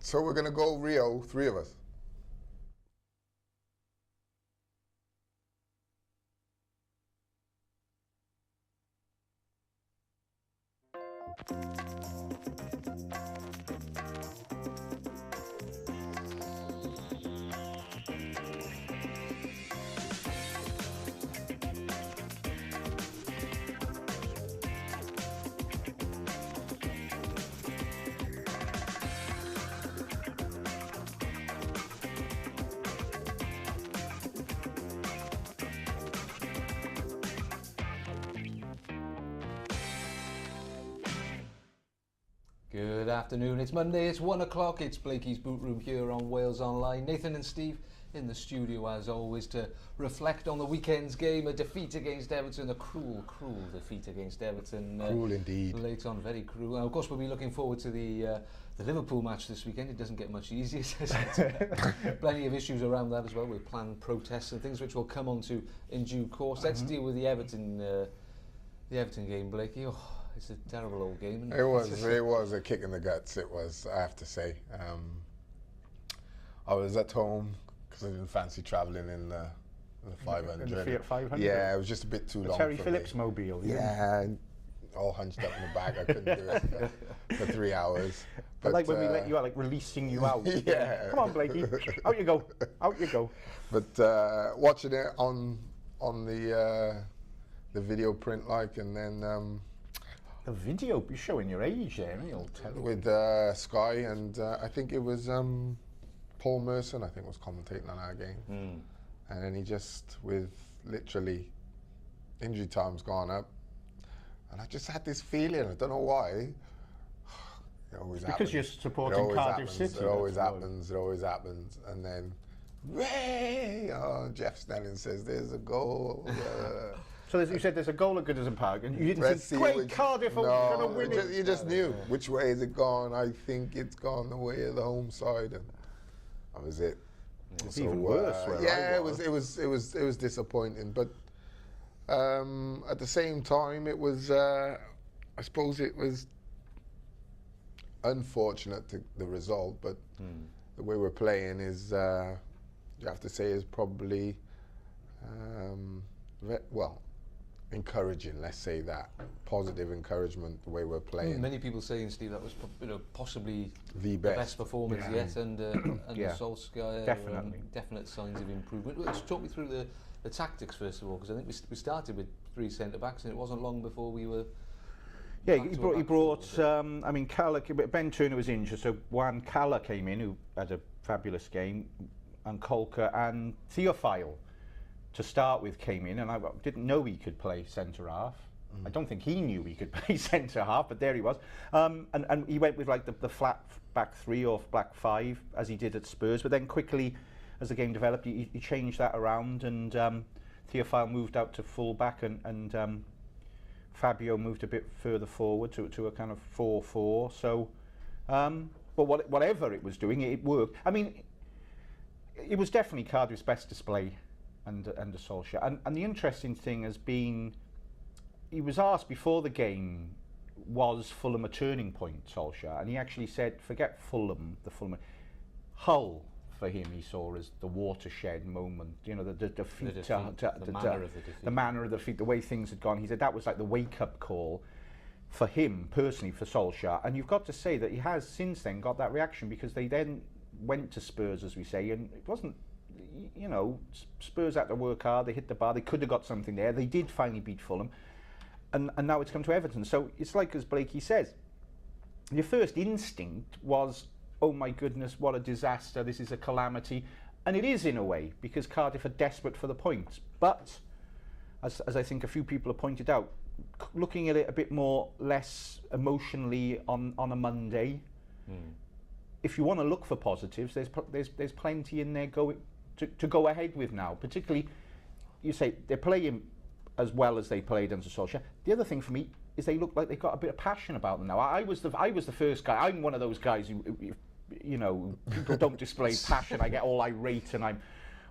So we're going to go Rio, 3 of us. Good afternoon, it's Monday, it's 1 o'clock, it's Blakey's Bootroom here on Wales Online. Nathan and Steve in the studio as always to reflect on the weekend's game, a defeat against Everton, a cruel defeat against Everton. Cruel indeed. Late on, very cruel. And of course we'll be looking forward to the Liverpool match this weekend. It doesn't get much easier. Plenty of issues around that as well, with planned protests and things which we'll come on to in due course. Let's deal with the Everton game, Blakey. Oh, it's a terrible old game. It was a kick in the guts. It was, I have to say. I was at home because I didn't fancy travelling in the 500. In the Fiat 500? Yeah, it was just a bit too long Terry for Phillips me. mobile. Yeah, all hunched up in the back. I couldn't do it for 3 hours. But like when we let you out, like releasing you out. Yeah. Come on, Blakey. Out you go. Out you go. But watching it on the video print, like, and then. The video, you're showing your age there, you'll tell. With Sky, and I think it was Paul Merson, I think, was commentating on our game. And then he just, with literally injury time's gone up, and I just had this feeling, I don't know why. It always happens. Because you're supporting Cardiff City. It always happens, and then, Ray! Oh, Jeff Snelling says, there's a goal. So you said there's a goal at Goodison Park, and you didn't think, great, Cardiff are going to win it. You just knew which way is it gone. I think it's gone the way of the home side, and that was it. It's even worse. Yeah, it was disappointing, but at the same time, it was. I suppose it was unfortunate the result, but the way we're playing is, you have to say, is probably well. Encouraging, let's say that. Positive encouragement, the way we're playing. Many people saying, Steve, that was possibly the best performance yet under Solskjaer. Definitely. Definite signs of improvement. Let's talk me through the tactics first of all, because I think we started with 3 centre-backs and it wasn't long before we were... Yeah, he brought I mean, Ben Turner was injured, so Juan Cala came in, who had a fabulous game, and Kolka and Theophile. To start with, came in, and I didn't know he could play centre-half. I don't think he knew he could play centre-half, but there he was. And he went with like the flat back 3 or back 5, as he did at Spurs, but then quickly, as the game developed, he changed that around, and Theophile moved out to full-back, and Fabio moved a bit further forward to a kind of 4-4. So, but whatever it was doing, it worked. I mean, it was definitely Cardiff's best display under Solskjaer. And the interesting thing has been, he was asked before the game, was Fulham a turning point, Solskjaer? And he actually said, forget Fulham, Hull for him he saw as the watershed moment, you know, the defeat, the manner of the defeat, the way things had gone. He said that was like the wake-up call for him, personally, for Solskjaer. And you've got to say that he has since then got that reaction, because they then went to Spurs, as we say, and it wasn't, you know, Spurs had to work hard, they hit the bar, they could have got something there, they did finally beat Fulham, and now it's come to Everton. So it's like, as Blakey says, your first instinct was, oh my goodness, what a disaster, this is a calamity, and it is in a way, because Cardiff are desperate for the points. But, as I think a few people have pointed out, looking at it a bit less emotionally on a Monday, if you want to look for positives, there's plenty in there to go ahead with now. Particularly, you say they're playing as well as they played under Solskjaer. The other thing for me is they look like they've got a bit of passion about them now. I was the first guy. I'm one of those guys who you know, people don't display passion. I get all irate and I'm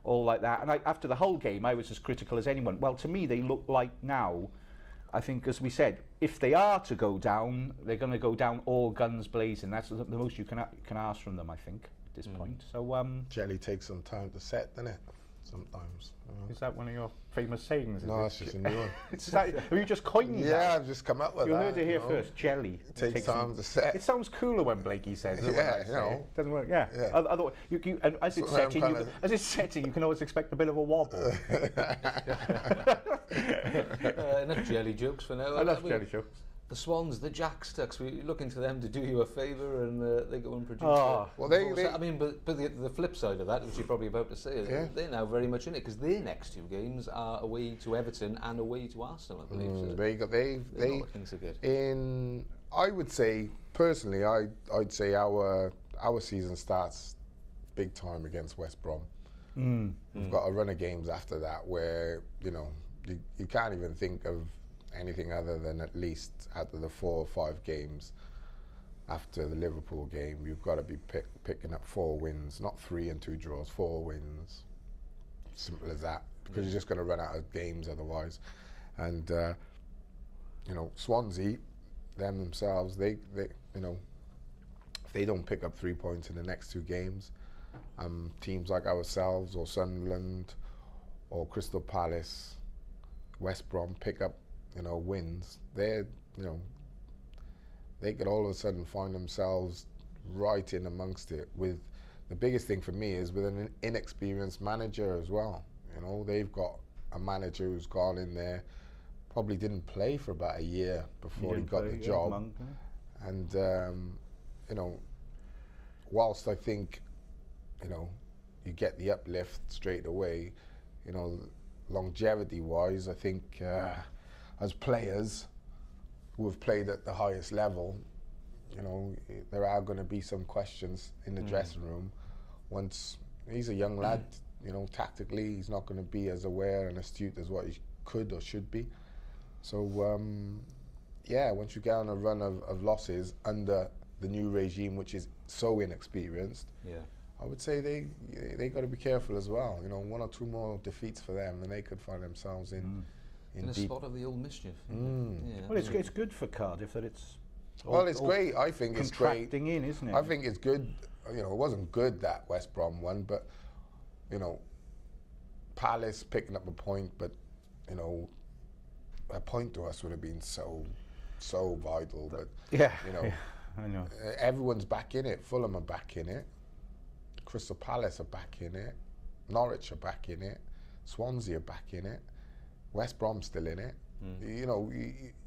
all like that. And after the whole game, I was as critical as anyone. Well, to me, they look like now I think, as we said, if they are to go down, they're going to go down all guns blazing. That's the most you can ask from them, I think, at this point. So jelly takes some time to set, doesn't it? Sometimes. Is that one of your famous sayings? No, it's just a new one. Have you just coined that? Yeah, I've just come up with you that. heard it here first. Jelly. It takes time to set. It sounds cooler when Blakey says it. Yeah, you know. It doesn't work. Yeah. Otherwise, and as it's setting, you can always expect a bit of a wobble. Enough jelly jokes for now. Enough jelly jokes. The Swans, the Jack Stucks, we're looking to them to do you a favour, and they go and produce. Well, I mean, but the flip side of that, which you're probably about to say, is they're now very much in it because their next 2 games are away to Everton and away to Arsenal, I believe. So they things are good. I would say personally, I'd say our season starts big time against West Brom. We've got a run of games after that where you can't even think of anything other than at least out of the 4 or 5 games after the Liverpool game, you've got to be picking up 4 wins, not 3 and 2 draws, 4 wins. Simple as that, because you're just going to run out of games otherwise. And Swansea, themselves, they if they don't pick up 3 points in the next 2 games, teams like ourselves or Sunderland or Crystal Palace, West Brom pick up wins, they could all of a sudden find themselves right in amongst it. With the biggest thing for me is with an inexperienced manager as well. They've got a manager who's gone in there, probably didn't play for about a year before he got the job. And whilst I think you get the uplift straight away, longevity wise, I think as players who have played at the highest level, there are going to be some questions in the dressing room. Once he's a young lad, tactically he's not going to be as aware and astute as what he could or should be. So once you get on a run of losses under the new regime, which is so inexperienced, I would say they got to be careful as well. 1 or 2 more defeats for them, and they could find themselves in a spot of the old mischief. Well, it's good for Cardiff that it's. It's great. I think it's great. Contracting in, isn't it? I think it's good. It wasn't good that West Brom won, but Palace picking up a point, but a point to us would have been so vital. But I know. Everyone's back in it. Fulham are back in it. Crystal Palace are back in it. Norwich are back in it. Swansea are back in it. West Brom's still in it.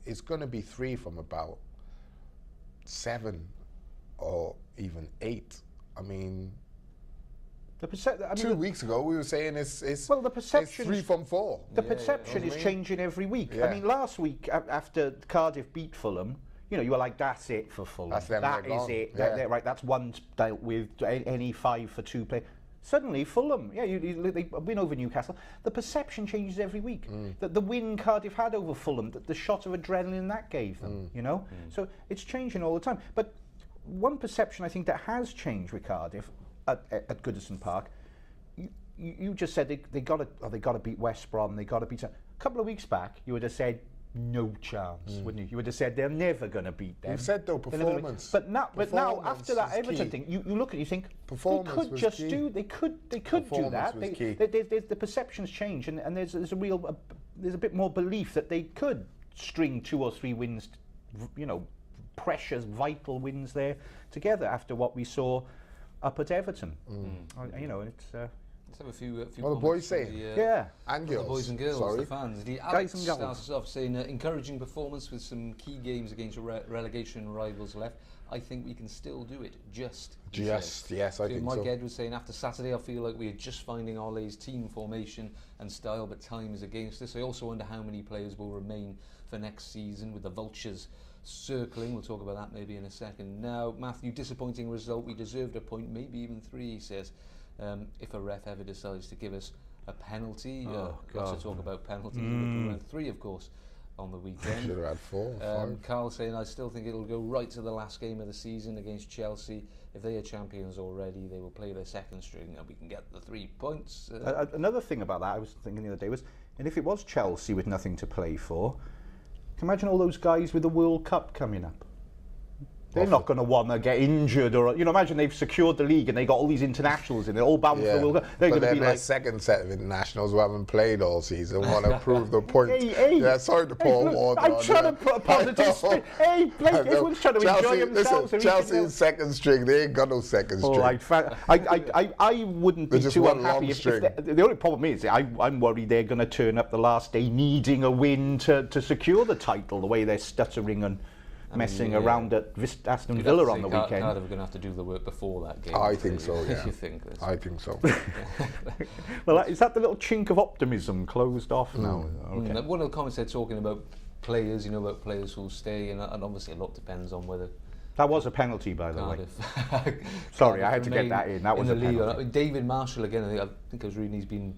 It's going to be 3 from about 7 or even 8. I mean, 2 weeks ago we were saying it's the perception 3 from 4. The perception is changing every week. I mean, last week after Cardiff beat Fulham, you were like, that's it for Fulham. That is it. Right, that's one dealt with. Any 5 for 2 play. Suddenly, Fulham, they win over Newcastle. The perception changes every week. The win Cardiff had over Fulham, the shot of adrenaline that gave them, So it's changing all the time. But one perception I think that has changed with Cardiff at Goodison Park, you just said they got to beat West Brom, they got to beat. A couple of weeks back, you would have said no chance, wouldn't you? You would have said they're never going to beat them. You've said though performance. But now after that Everton thing, you look at it, you think they could just do. They could do that. The perceptions change, and there's a bit more belief that they could string 2 or 3 wins, precious, vital wins there together after what we saw up at Everton. It's. Let's have a few the boys say. And girls. The boys and girls, sorry. the fans. Alex starts us off saying, encouraging performance with some key games against relegation rivals left. I think we can still do it. Yes, I think Mike so. Ed was saying, after Saturday, I feel like we are just finding Ole's team formation and style, but time is against us. I also wonder how many players will remain for next season with the vultures circling. We'll talk about that maybe in a second. Now, Matthew, disappointing result. We deserved a point, maybe even 3, he says. If a ref ever decides to give us a penalty, lots of talk about penalties. Liverpool had 3, of course, on the weekend. Should have had 4 or 5. Carl saying, I still think it'll go right to the last game of the season against Chelsea. If they are champions already, they will play their second string and we can get the 3 points. Another thing about that I was thinking the other day was, and if it was Chelsea with nothing to play for, you imagine all those guys with the World Cup coming up? They're not going to want to get injured, or imagine they've secured the league and they got all these internationals in it, all bound for the World Cup. They're going to be like second set of internationals who haven't played all season want to prove the point. Yeah, sorry to Paul Ward. I'm trying to put a positive spin. Hey, Blake, everyone's trying to enjoy themselves. Listen, Chelsea's second string, they ain't got no second string. I wouldn't be too unhappy if the only problem is I'm worried they're going to turn up the last day needing a win to secure the title, the way they're stuttering and messing around at Aston Villa on the weekend. Cardiff are going to have to do the work before that game. I think so, yeah. You think this? I think so. Well, is that the little chink of optimism closed off now? Okay. One of the comments they're talking about players, about players who'll stay, and obviously a lot depends on whether... That was a penalty, by the way. Sorry, I had to get that in. That was a penalty. David Marshall, again, I think I was reading he's been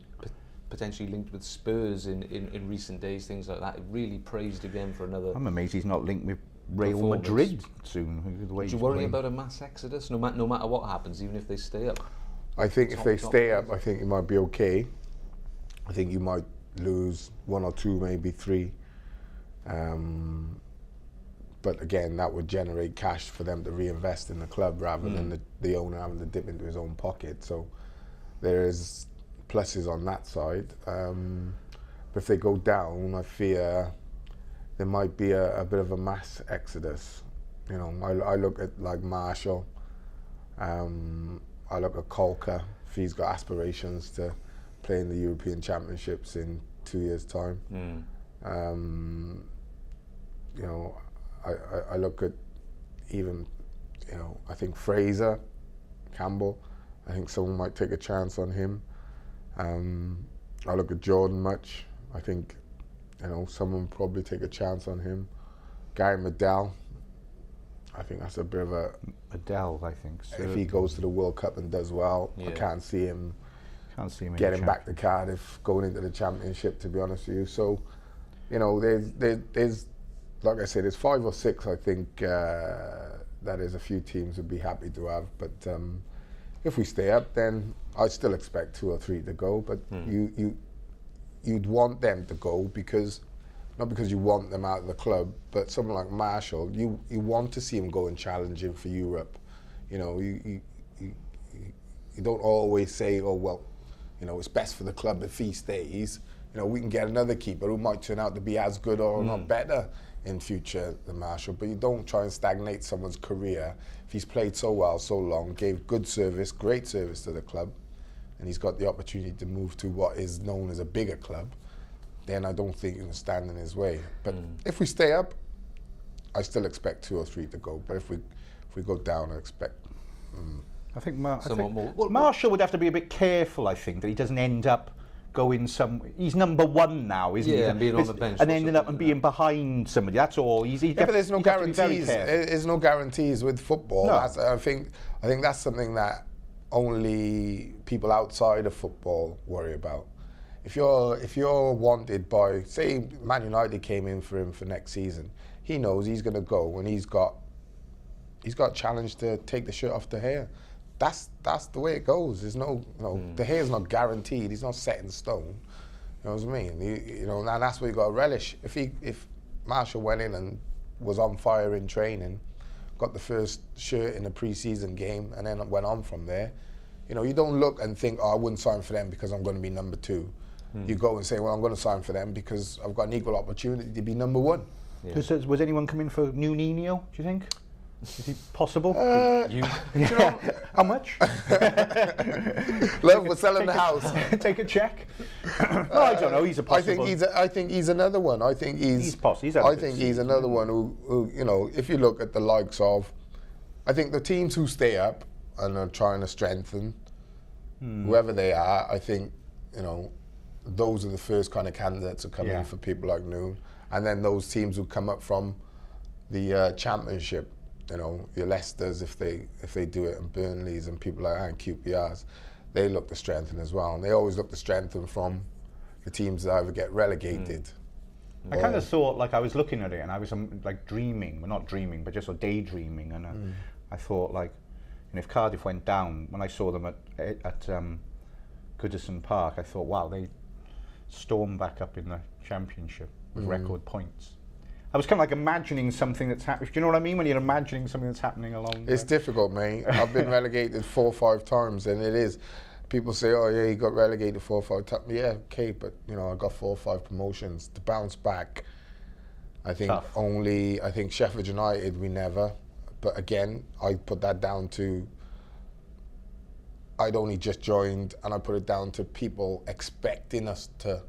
potentially linked with Spurs in recent days, things like that. Really praised again for another... I'm amazed he's not linked with Real Madrid soon. Would you worry about a mass exodus, no matter what happens, even if they stay up? I think if they stay up, I think it might be okay. I think you might lose 1 or 2, maybe 3. But again, that would generate cash for them to reinvest in the club rather than the owner having to dip into his own pocket. So there is pluses on that side. But if they go down, I fear there might be a bit of a mass exodus. I look at like Marshall, I look at Kolka, if he's got aspirations to play in the European Championships in 2 years' time. I look at even, I think Fraser, Campbell, I think someone might take a chance on him. I look at Jordan Much, I think someone probably take a chance on him. Gary Medell, I think that's a bit of a... Medell, I think. So if he goes to the World Cup and does well, I can't see him getting back to Cardiff, going into the Championship, to be honest with you. So, there's like I said, there's 5 or 6, I think, that is a few teams would be happy to have. But if we stay up, then I still expect 2 or 3 to go. But you'd want them to go not because you want them out of the club, but someone like Marshall, you want to see him go and challenging for Europe. You don't always say, oh well, it's best for the club if he stays. We can get another keeper who might turn out to be as good or not better in future than Marshall, but you don't try and stagnate someone's career if he's played so well, so long, gave good service, great service to the club, and he's got the opportunity to move to what is known as a bigger club, then I don't think you can stand in his way. But if we stay up, I still expect 2 or 3 to go. But if we go down, I expect... I think Marshall would have to be a bit careful, I think, that he doesn't end up going he's number 1 now, isn't he? And being on the bench. And ending up and being behind somebody, that's all. But there's no guarantees. There's no guarantees with football. No. I think that's something that only people outside of football worry about. If you're wanted by, say, Man United came in for him for next season, he knows he's going to go and he's got a challenge to take the shirt off De Gea. That's the way it goes. There's no De Gea's not guaranteed. He's not set in stone. You know what I mean? And that's what you got to relish. If Marshall went in and was on fire in training, got the first shirt in a pre-season game, and then went on from there, you don't look and think, oh, I wouldn't sign for them because I'm going to be number 2. You go and say, well, I'm going to sign for them because I've got an equal opportunity to be number 1. Yeah. Was anyone coming for New Nino, do you think? Is it possible? How much? Love, we're selling the house. Take a check. No, I don't know. He's a possible. I think he's another one. I think he's another one who, if you look at the likes of, I think the teams who stay up and are trying to strengthen, whoever they are, I think, those are the first kind of candidates who come in for people like Noon. And then those teams who come up from the Championship, your Leicesters, if they do it, and Burnleys and people like that, and QPRs, they look to strengthen as well. And they always look to strengthen from the teams that either get relegated. I kind of thought, I was looking at it and I was dreaming, well, not dreaming, but just daydreaming. And I thought, if Cardiff went down, when I saw them at Goodison Park, I thought, wow, they stormed back up in the Championship with record points. I was kind of like imagining something that's happening. Do you know what I mean? When you're imagining something that's happening along. It's difficult, mate. I've been relegated 4 or 5 times, and it is. People say, "Oh yeah, you got relegated 4 or 5 times." Yeah, okay, but you know, I got 4 or 5 promotions to bounce back. I think Tough. I think Sheffield United, we never. But again, I put that down to I'd only just joined, and I put it down to people expecting us to,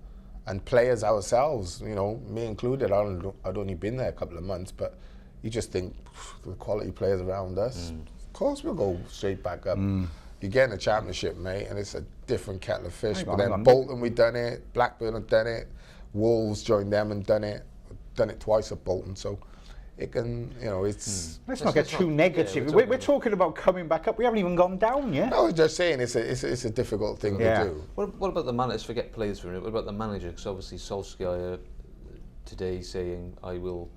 and players ourselves, you know, me included. I'd only been there a couple of months, but you just think the quality players around us, of course we'll go straight back up. You get in the Championship, mate, and it's a different kettle of fish. But then Bolton, we've done it. Blackburn have done it. Wolves joined them and done it. Done it twice at Bolton, so it can, you know, it's... Let's not get too negative. Yeah, we're talking about coming back up. We haven't even gone down yet. I was just saying it's a difficult thing to do. What about the manager? Forget players for a minute. What about the manager? Because obviously Solskjaer today saying, I will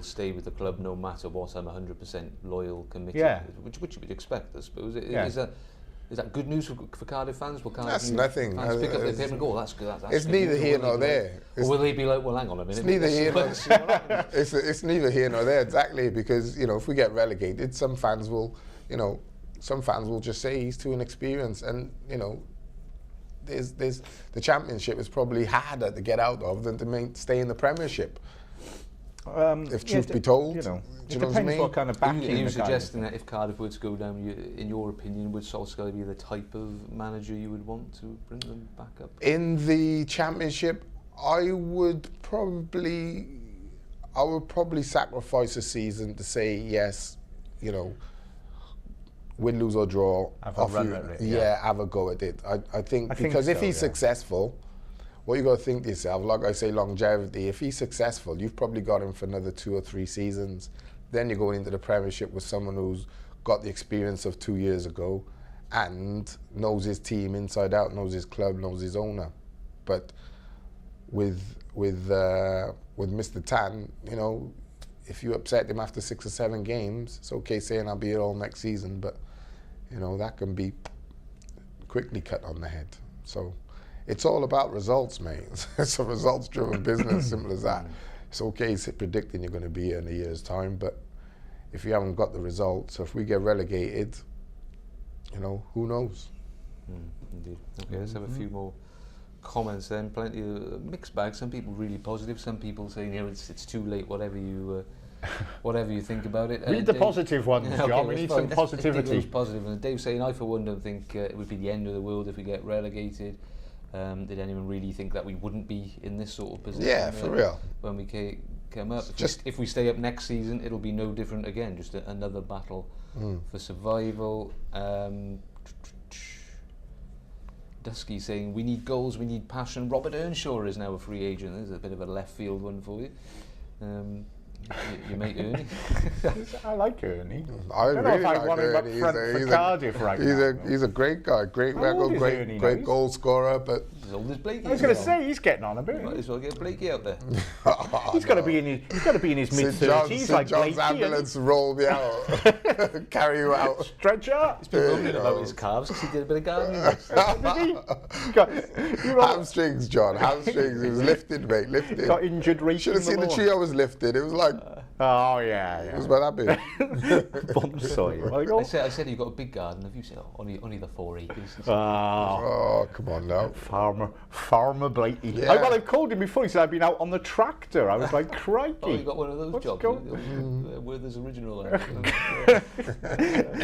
stay with the club no matter what. I'm 100% loyal, committed. Yeah. Which you would expect, I suppose. Yeah. Is that good news for Cardiff fans? Will Cardiff That's nothing. fans pick up their paper and go, that's good. That's It's good neither news, here or nor will they be there. like- Or will they be like, well, hang on a minute. It's neither here nor let's see what happens. it's neither here nor there, exactly, because, you know, if we get relegated, some fans will just say he's too inexperienced, and, you know, there's the Championship is probably harder to get out of than to stay in the Premiership. If truth be told, you know, do it you know depends what I mean? what kind of Are backing. you the suggesting that if Cardiff were to go down, in your opinion, would Solskjaer be the type of manager you would want to bring them back up? In the Championship, I would probably sacrifice a season to say yes, you know, win, lose or draw. Have a run at it, yeah, have a go at it. I think because if he's successful, what you got to think to yourself, like I say, longevity. If he's successful, you've probably got him for another 2 or 3 seasons. Then you're going into the Premiership with someone who's got the experience of 2 years ago and knows his team inside out, knows his club, knows his owner. But with Mr. Tan, you know, if you upset him after 6 or 7 games, it's okay saying I'll be here all next season, but you know that can be quickly cut on the head. So it's all about results, mate. It's a results-driven business, simple as that. It's okay predicting you're going to be here in a year's time, but if you haven't got the results, if we get relegated, you know, who knows? Indeed. Okay, let's have a few more comments then. Plenty of mixed bag. Some people really positive. Some people saying, you know, it's too late. Whatever you think about it. Read the positive ones, John. Okay, we need fine. some Let's take positivity. those positive. And Dave's saying, I for one don't think it would be the end of the world if we get relegated. Did anyone really think that we wouldn't be in this sort of position? Yeah, for real. When we come up, Just if we stay up next season, it'll be no different again. Just another battle for survival. Dusky saying, we need goals, we need passion. Robert Earnshaw is now a free agent. There's a bit of a left field one for you. Your mate Ernie. I like Ernie. I don't know really if I like want him up Ernie. front for Cardiff right now. He's a great guy, great How old record, is Ernie now? great goal scorer, but As old as Blakey. I was going to say he's getting on a bit. Might as well get Blakey out there. He's got to be in his mid St. 30s, like John's Blakey. ambulance roll me out, carry you out. Stretcher. He's been moaning about his calves because he did a bit of gardening. Did he? Hamstrings, John, hamstrings. He was lifted, mate, lifted. Got injured racing. Should have seen the tree I was lifted. It was like, Oh yeah, it was about that big. Bonsai. I said you've got a big garden. Have you said only the 4 acres? Oh, come on now. Farmer Blakey. Yeah. Well, I've called him before. He said I've been out on the tractor. I was like, crikey. Oh, you got one of those What's jobs. going- Werther's original.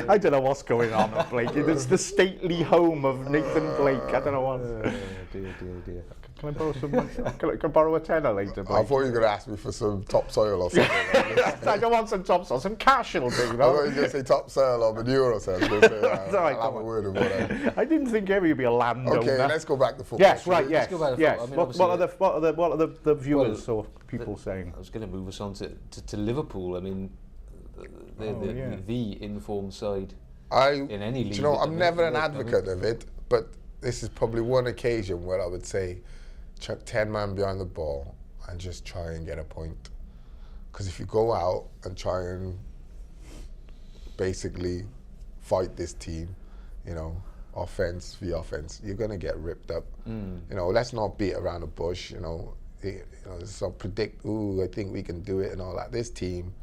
I don't know what's going on at Blakey. It's the stately home of Nathan Blake. I don't know what. Dear. Can I borrow some? Can I borrow a tenner later, I Blake? thought you were going to ask me for some topsoil or something. I don't want some topsoil. Some cash will do. I thought you were going to say topsoil or manure or something. I was going to say, That's all right, I'll have come a on. word of whatever. I didn't think ever you'd be a landowner. Okay, let's go back to football. Yes, right. Let's Yes, go back to yes. football. I mean, What are the viewers or people saying? I was going to move us on to Liverpool. I mean, the informed side in any league. Do you know, I'm never an I mean, advocate of it, but this is probably one occasion where I would say chuck 10 men behind the ball and just try and get a point. Because if you go out and try and basically fight this team, you know, offense, you're going to get ripped up. You know, let's not beat around the bush. You know, sort of predict, I think we can do it and all that. This team,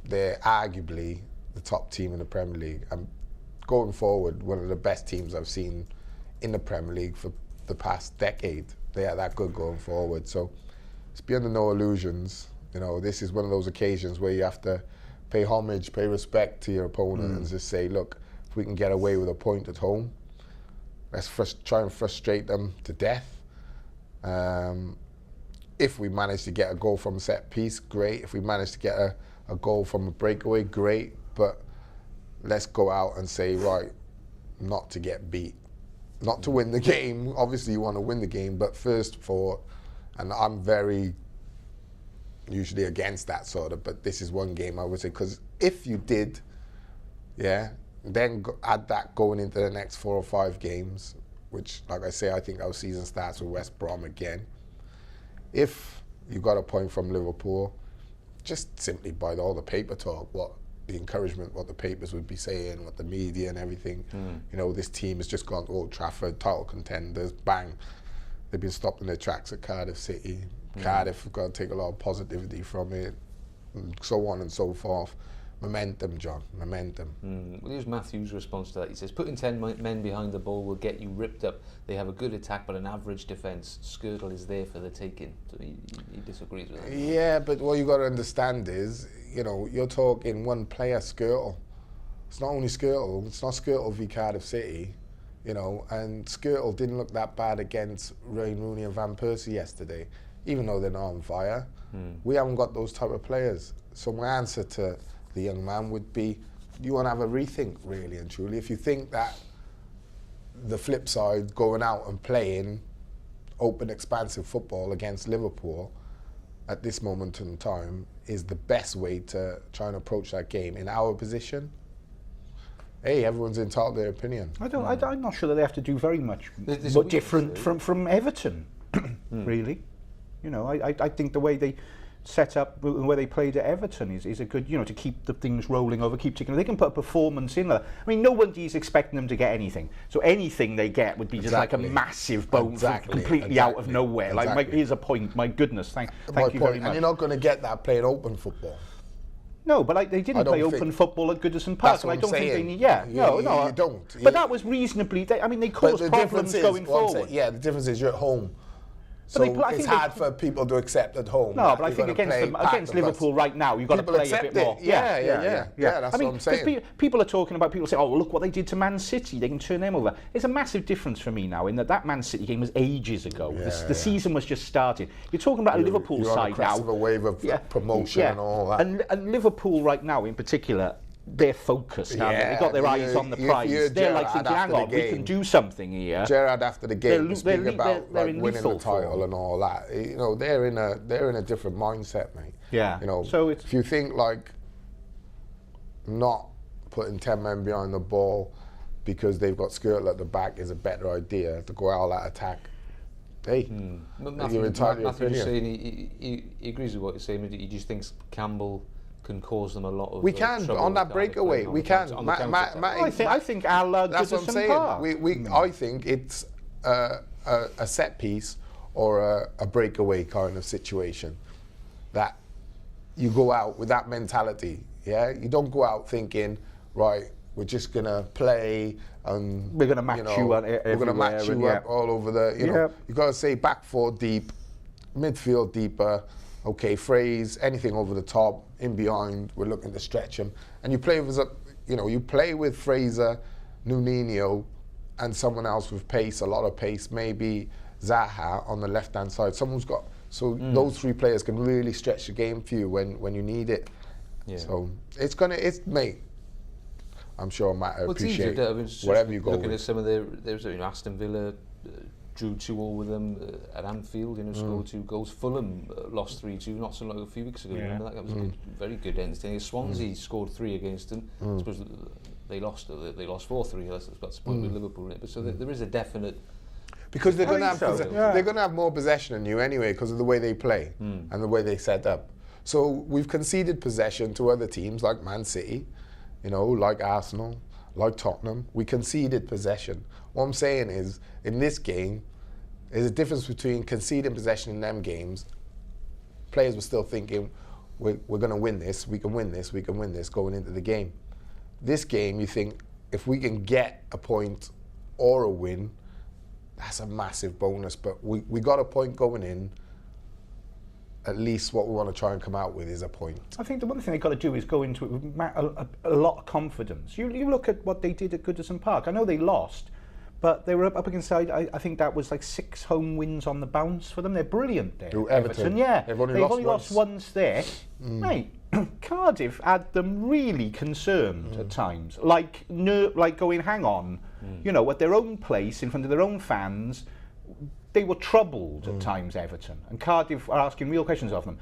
they're arguably the top team in the Premier League. And going forward, one of the best teams I've seen in the Premier League for the past decade. They are that good going forward. So it's be under no illusions. This is one of those occasions where you have to pay homage, pay respect to your opponent and just say, look, if we can get away with a point at home, let's try and frustrate them to death. If we manage to get a goal from a set piece, great. If we manage to get a goal from a breakaway, great. But let's go out and say, right, not to get beat. Not to win the game. Obviously, you want to win the game, but first and I'm very usually against that sort of, but this is one game I would say, because if you did, then add that going into the next 4 or 5 games, which, like I say, I think our season starts with West Brom again. If you got a point from Liverpool, just simply by all the paper talk, what the encouragement, what the papers would be saying, what the media and everything, this team has just gone to Old Trafford, title contenders, bang. They've been stopped in their tracks at Cardiff City. Cardiff have got to take a lot of positivity from it, and so on and so forth. Momentum, John, momentum. Well, here's Matthew's response to that. He says, putting 10 men behind the ball will get you ripped up. They have a good attack, but an average defence. Skirtle is there for the taking. So he disagrees with that. Yeah, but what you got to understand is, you're talking one player, Skirtle. It's not only Skirtle. It's not Skirtle v Cardiff City, and Skirtle didn't look that bad against Wayne Rooney and Van Persie yesterday, even though they're not on fire. We haven't got those type of players. So my answer to the young man would be, you want to have a rethink, really and truly. If you think that the flip side, going out and playing open, expansive football against Liverpool at this moment in time is the best way to try and approach that game in our position, hey, everyone's entitled to their opinion. I'm not sure that they have to do very much different from Everton, really. I think the way they set up, the way they played at Everton is a good, to keep the things rolling over, keep ticking. They can put a performance in there. I mean, nobody's expecting them to get anything. So anything they get would be just like a massive bone completely out of nowhere. Like, here's a point. My goodness, thank you very much. And you're not going to get that playing open football. No, but they didn't play open football at Goodison Park, and I don't think they need. No, you don't. But that was reasonably. They caused problems going forward. The difference is you're at home. So it's hard for people to accept at home. No, but I think against Liverpool right now, you've got to play a bit more. Yeah. That's what I'm saying. People are talking about, people say, oh, look what they did to Man City, they can turn them over. There's a massive difference for me now in that Man City game was ages ago. The season was just starting. You're talking about a Liverpool side now. You're on a wave of promotion and all that. And Liverpool right now in particular, they're focused now. They've got their eyes on the prize. They're like thinking, hang on, we can do something here. Gerrard after the game speaking about winning the title and all that. They're in a different mindset, mate. Yeah. So if you think like not putting 10 men behind the ball because they've got Skirtle at the back is a better idea to go out that attack. Hey, Matthew's saying he agrees with what you're saying. He just thinks Campbell can cause them a lot of. We can on that breakaway. We can. I think that's what I'm saying. I think it's a set piece or a breakaway kind of situation that you go out with that mentality. Yeah, you don't go out thinking, right, we're just gonna play and we're gonna match you up. We're gonna match you up all over the. You got to say back 4 deep, midfield deeper. Okay, phrase anything over the top, in behind. We're looking to stretch him, and you play with Fraser, Nuninho, and someone else with pace, a lot of pace. Maybe Zaha on the left-hand side. Someone's got those 3 players can really stretch the game for you when you need it. Yeah. So it's mate. I'm sure Matt appreciate whatever you go looking with. At some of their Aston Villa. Drew 2-2 with them at Anfield, scored 2 goals. Fulham lost 3-2 not so long a few weeks ago. Remember that? That was very good entertaining. Swansea scored 3 against them. I suppose they lost 4-3. That's the point with Liverpool. But so there is a definite. Because they're going to have more possession than you anyway because of the way they play and the way they set up. So we've conceded possession to other teams like Man City, like Arsenal, like Tottenham. We conceded possession. What I'm saying is, in this game, There's a difference between conceding possession in them games. Players were still thinking, we're going to win this, we can win this, we can win this going into the game. This game, you think, if we can get a point or a win, that's a massive bonus. But we got a point going in. At least what we want to try and come out with is a point. I think the one thing they've got to do is go into it with a lot of confidence. You look at what they did at Goodison Park. I know they lost, but they were up against side. I think that was like 6 home wins on the bounce for them. They're brilliant there. Everton. Yeah. They've only lost once there. Mate, Cardiff had them really concerned at times. Like going, hang on, you know, at their own place, in front of their own fans, they were troubled at times, Everton. And Cardiff are asking real questions of them.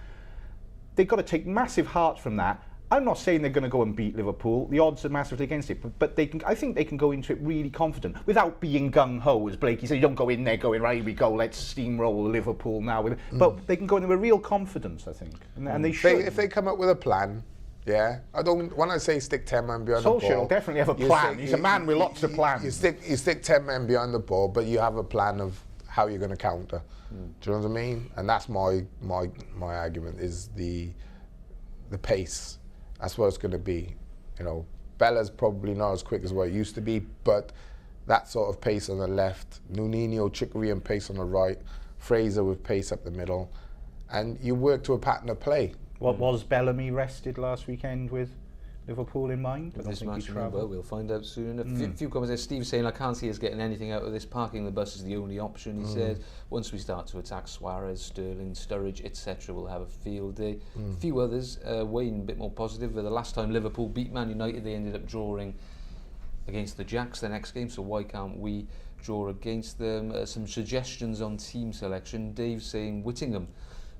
They've got to take massive heart from that. I'm not saying they're going to go and beat Liverpool. The odds are massively against it. But they can. I think they can go into it really confident without being gung-ho, as Blakey said. You don't go in there going, right, here we go, let's steamroll Liverpool now. But they can go in with real confidence, I think. And they should. If they come up with a plan, yeah. When I say stick 10 men behind the ball, Solskjaer will definitely have a plan. He's a man with lots of plans. You stick 10 men behind the ball, but you have a plan of how you're going to counter. Do you know what I mean? And that's my argument, is the pace. That's what it's going to be. You know, Bella's probably not as quick as what it used to be, but that sort of pace on the left, Nuninho, Chicory and pace on the right, Fraser with pace up the middle, and you work to a pattern of play. What was Bellamy rested last weekend with Liverpool in mind? With this match, well, we'll find out soon. A few comments there. Steve saying, I can't see us getting anything out of this. Parking the bus is the only option, he said. Once we start to attack Suarez, Sterling, Sturridge, etc., we'll have a field day. A few others, Wayne, a bit more positive. The last time Liverpool beat Man United, they ended up drawing against the Jacks the next game, so why can't we draw against them? Some suggestions on team selection. Dave saying Whittingham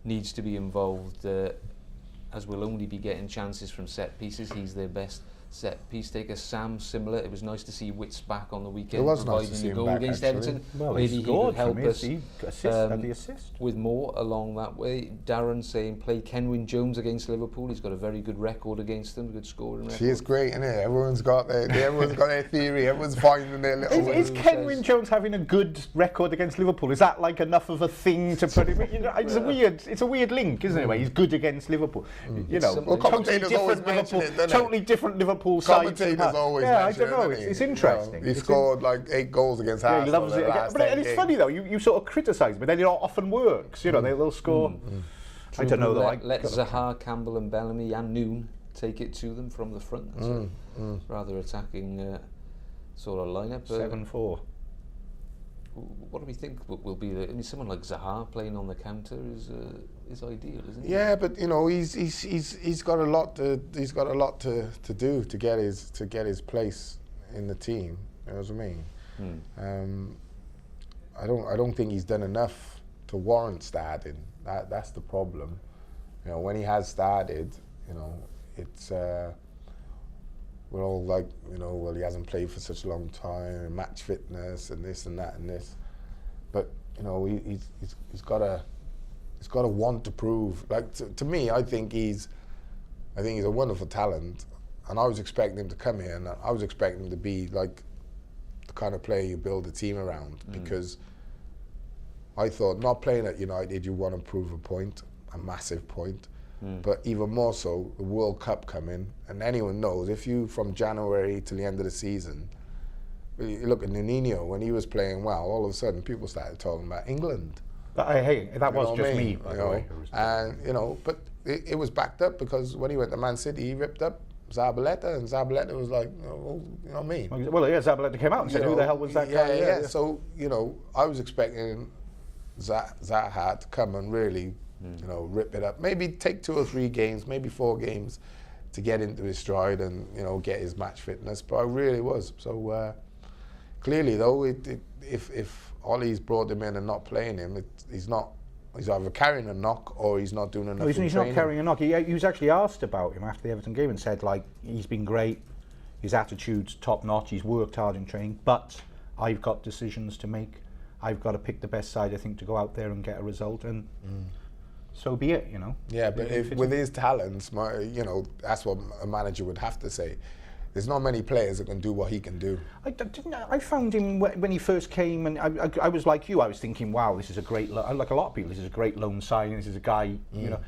needs to be involved, as we'll only be getting chances from set pieces. He's their best set piece taker. Sam, similar. It was nice to see Witts back on the weekend, it was providing nice to see the goal him back, against actually. Everton. Well, maybe he could help us the assist. With more along that way. Darren saying play Kenwyne Jones against Liverpool. He's got a very good record against them, good scoring record. She is great, isn't it? Everyone's got their theory. Everyone's finding their little. Is Kenwyne Jones having a good record against Liverpool? Is that like enough of a thing to put him? You know, it's a weird link, isn't it? Where he's good against Liverpool. You know, well, commentators always mention it, don't they? Totally different Liverpool side. Always I don't know. It's interesting. You know, he scored like 8 goals against Arsenal. He loves it. But it's funny though. You sort of criticise, but then it often works. You know, they'll score. I don't know though. Let Zaha, Campbell, and Bellamy and Noon take it to them from the front. That's rather attacking sort of lineup. 7-4. What do we think will be the? I mean, someone like Zaha playing on the counter is ideal, isn't it? Yeah, but you know, he's got a lot to do to get his place in the team. You know what I mean? I don't think he's done enough to warrant starting. That's the problem. You know, when he has started, you know, it's we're all like, you know, well, he hasn't played for such a long time, and match fitness and this and that and this. But you know, he's got to want to prove. Like to me, I think he's a wonderful talent, and I was expecting him to come here, and I was expecting him to be like the kind of player you build a team around, because I thought not playing at United, you want to prove a point, a massive point. But even more so, the World Cup coming, and anyone knows if you from January till the end of the season, you look at Nuninho when he was playing well, all of a sudden people started talking about England. But hey, that was just me, by the way. And you know, but it was backed up because when he went to Man City, he ripped up Zabaleta, and Zabaleta was like, you know me. Well, yeah, Zabaleta came out and said, "Who the hell was that guy?" Yeah. So you know, I was expecting Zaha to come and really. You know, rip it up. Maybe take 2 or 3 games, maybe 4 games to get into his stride and, you know, get his match fitness. But I really was. So clearly, though, if Ollie's brought him in and not playing him, he's either carrying a knock or he's not doing enough. No, he's not carrying a knock. He was actually asked about him after the Everton game and said, like, he's been great, his attitude's top notch, he's worked hard in training, but I've got decisions to make. I've got to pick the best side, I think, to go out there and get a result. And so be it, you know. Yeah, but with his talents, you know, that's what a manager would have to say. there's not many players that can do what he can do. I found him when he first came, and I was like you. I was thinking, wow, this is a great. Like a lot of people, this is a great loan signing. This is a guy, you know,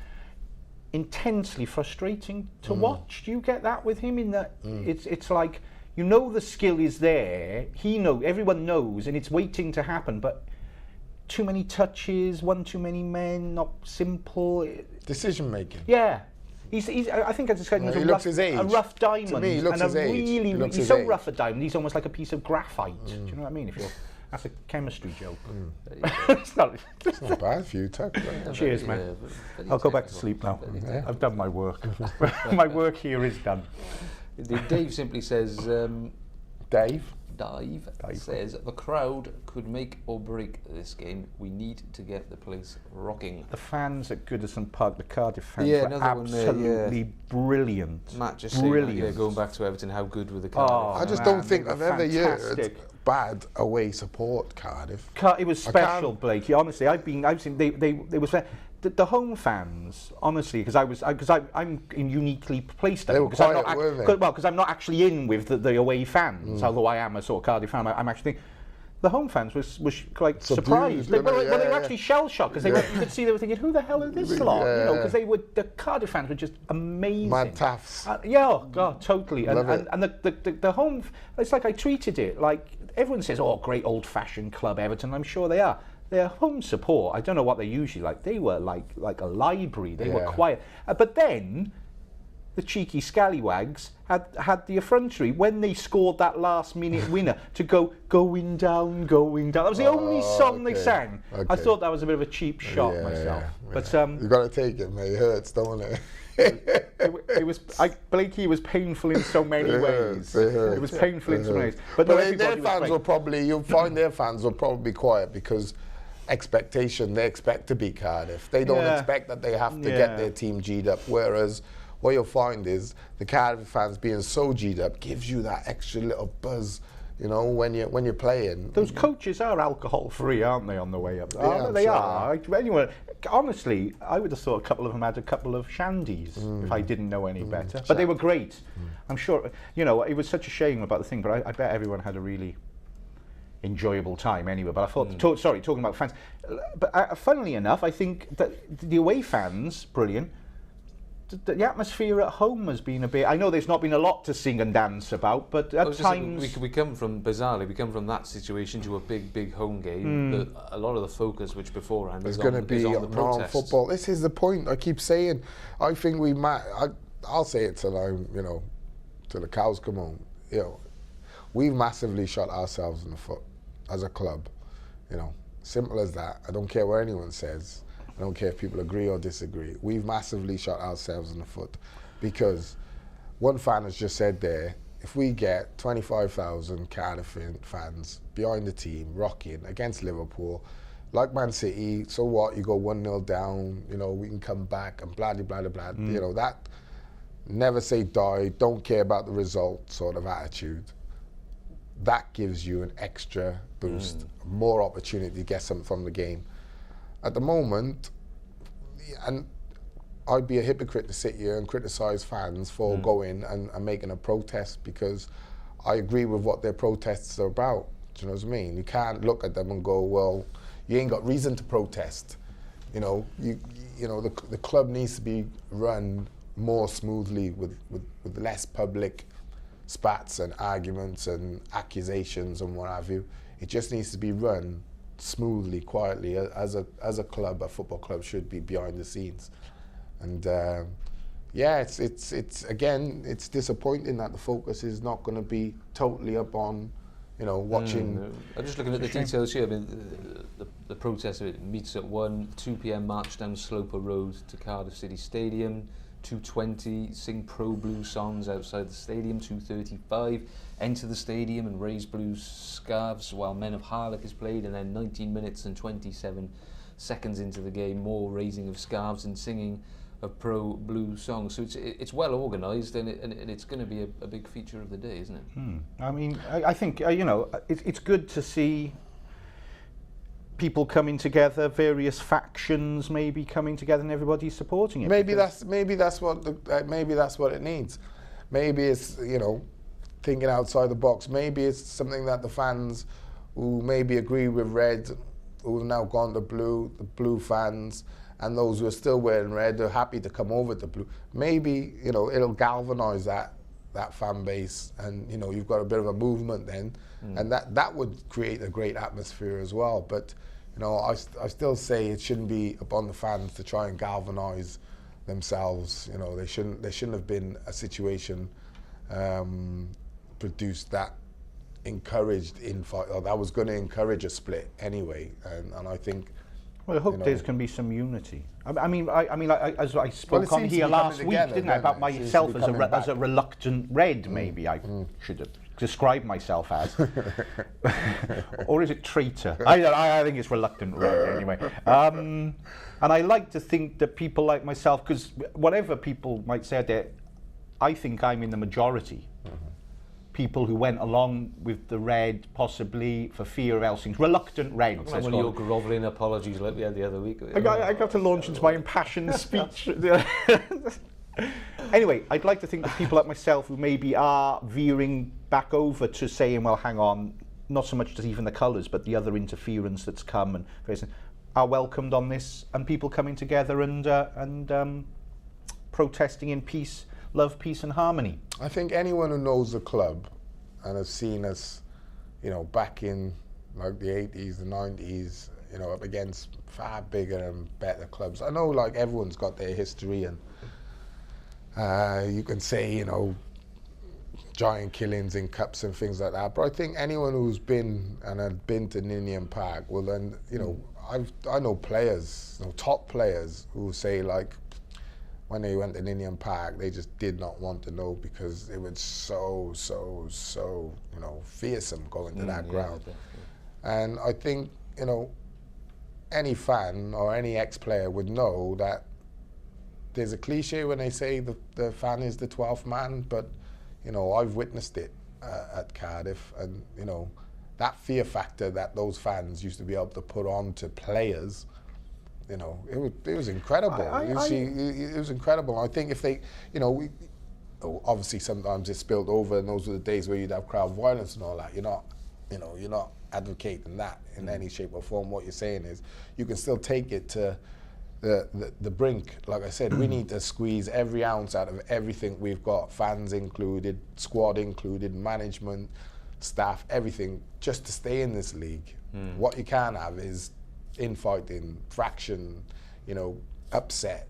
intensely frustrating to watch. Do you get that with him? In that it's like, you know, the skill is there. Everyone knows, and it's waiting to happen. But too many touches, one too many men, not simple. Decision making. Yeah. I think I described him as a rough diamond. To me, he looks his age. He's so rough a diamond, he's almost like a piece of graphite. Do you know what I mean? That's a chemistry joke. It's not bad for you, Tuck. Cheers, man. I'll go back to sleep now. I've done my work. My work here is done. Dave simply says... Dave says, the crowd could make or break this game. We need to get the place rocking. The fans at Goodison Park, the Cardiff fans, were absolutely brilliant. Matt just saying, going back to Everton, how good were the Cardiff? I just don't think I've ever heard bad away support, Cardiff. It was special, Blakey. Honestly, I've seen they was the home fans, honestly, because I'm uniquely placed there. Because I'm not actually in with the away fans, although I am a sort of Cardiff fan. I'm actually. The home fans was like surprised. They were actually shell shocked because you could see they were thinking, "Who the hell is this lot?" You know, because the Cardiff fans were just amazing. Mad taffs. God, totally. And the home, it's like I tweeted it. Like everyone says, "Oh, great old-fashioned club, Everton." I'm sure they are. Their home support, I don't know what they're usually like. They were like a library. They were quiet. But then the cheeky scallywags had the effrontery when they scored that last-minute winner to going down. That was the only song they sang. Okay. I thought that was a bit of a cheap shot myself. But you got to take it, mate. It hurts, don't it? Blakey was painful in so many ways. It was painful in so many ways. But their fans will probably, you'll find their fans will probably be quiet because they expect to beat Cardiff. They don't expect that they have to get their team G'd up. Whereas what you'll find is the Cardiff fans being so G'd up gives you that extra little buzz, you know, when you're playing. Those coaches are alcohol-free, aren't they, on the way up? Yeah, they are. Anyway, honestly, I would have thought a couple of them had a couple of shandies if I didn't know any better. But they were great. I'm sure, you know, it was such a shame about the thing, but I bet everyone had a really enjoyable time anyway. But I thought, talking about fans, but funnily enough, I think that the away fans, brilliant. The atmosphere at home has been a bit. I know there's not been a lot to sing and dance about, but at times we come from that situation to a big home game. A lot of the focus, which beforehand is going to be on the protests. Football. This is the point I keep saying. I think I'll say it till till the cows come home. You know, we've massively shot ourselves in the foot as a club. You know, simple as that. I don't care what anyone says. I don't care if people agree or disagree. We've massively shot ourselves in the foot because one fan has just said there, if we get 25,000 Cardiff fans behind the team, rocking against Liverpool, like Man City, so what? You go 1-0 down, you know, we can come back and blah, blah, blah, blah. You know, that never say die, don't care about the result sort of attitude. That gives you an extra boost, more opportunity to get something from the game. At the moment, and I'd be a hypocrite to sit here and criticise fans for going and making a protest because I agree with what their protests are about. Do you know what I mean? You can't look at them and go, well, you ain't got reason to protest. You know, you know the club needs to be run more smoothly with less public spats and arguments and accusations and what have you. It just needs to be run smoothly, quietly, as a club, a football club should be behind the scenes. And it's again, it's disappointing that the focus is not going to be totally up on, you know, watching. I'm just looking at the details here. I mean, the protest meets at 2 p.m. march down Sloper Road to Cardiff City Stadium. 2:20, sing pro-blue songs outside the stadium. 2:35, enter the stadium and raise blue scarves while Men of Harlech is played, and then 19 minutes and 27 seconds into the game, more raising of scarves and singing of pro-blue songs. So it's well organised, and it's going to be a big feature of the day, isn't it? I mean, I think, you know, it's good to see people coming together, various factions maybe coming together, and everybody supporting it. Maybe that's what it needs. Maybe it's, you know, thinking outside the box. Maybe it's something that the fans who maybe agree with red, who have now gone to blue, the blue fans, and those who are still wearing red are happy to come over to blue. Maybe, you know, it'll galvanise that fan base, and, you know, you've got a bit of a movement then, and that would create a great atmosphere as well. But, you know, I still say it shouldn't be upon the fans to try and galvanise themselves. You know, they shouldn't have been a situation produced that encouraged infight, or that was going to encourage a split anyway. And I think, well, I hope there's going to be some unity. I mean, as I spoke on here last week, didn't I, about myself as a reluctant red, maybe I should have described myself as. Or is it traitor? I think it's reluctant red anyway. And I like to think that people like myself, because whatever people might say there, I think I'm in the majority. People who went along with the red, possibly for fear of else things. Reluctant reds. Well, your grovelling apologies like we had the other week. I got to launch into my impassioned speech. Anyway, I'd like to think that people like myself who maybe are veering back over to saying, well, hang on, not so much just even the colours, but the other interference that's come and are welcomed on this, and people coming together and protesting in peace, love, peace and harmony. I think anyone who knows the club and has seen us, you know, back in like the 80s, the 90s, you know, up against far bigger and better clubs. I know, like, everyone's got their history, and you can say, you know, giant killings in cups and things like that. But I think anyone who's been and had been to Ninian Park will then, you know, I know players, you know, top players who say, like, when they went to Ninian Park, they just did not want to know, because it was so, you know, fearsome going to that ground. Definitely. And I think, you know, any fan or any ex-player would know that there's a cliche when they say the fan is the 12th man, but, you know, I've witnessed it at Cardiff, and, you know, that fear factor that those fans used to be able to put on to players, you know, it was incredible. It was incredible. I think if they, you know, obviously sometimes it spilled over, and those were the days where you'd have crowd violence and all that. You're not advocating that in any shape or form. What you're saying is you can still take it to the brink. Like I said, we need to squeeze every ounce out of everything we've got, fans included, squad included, management, staff, everything, just to stay in this league. What you can have is infighting, fraction, you know, upset,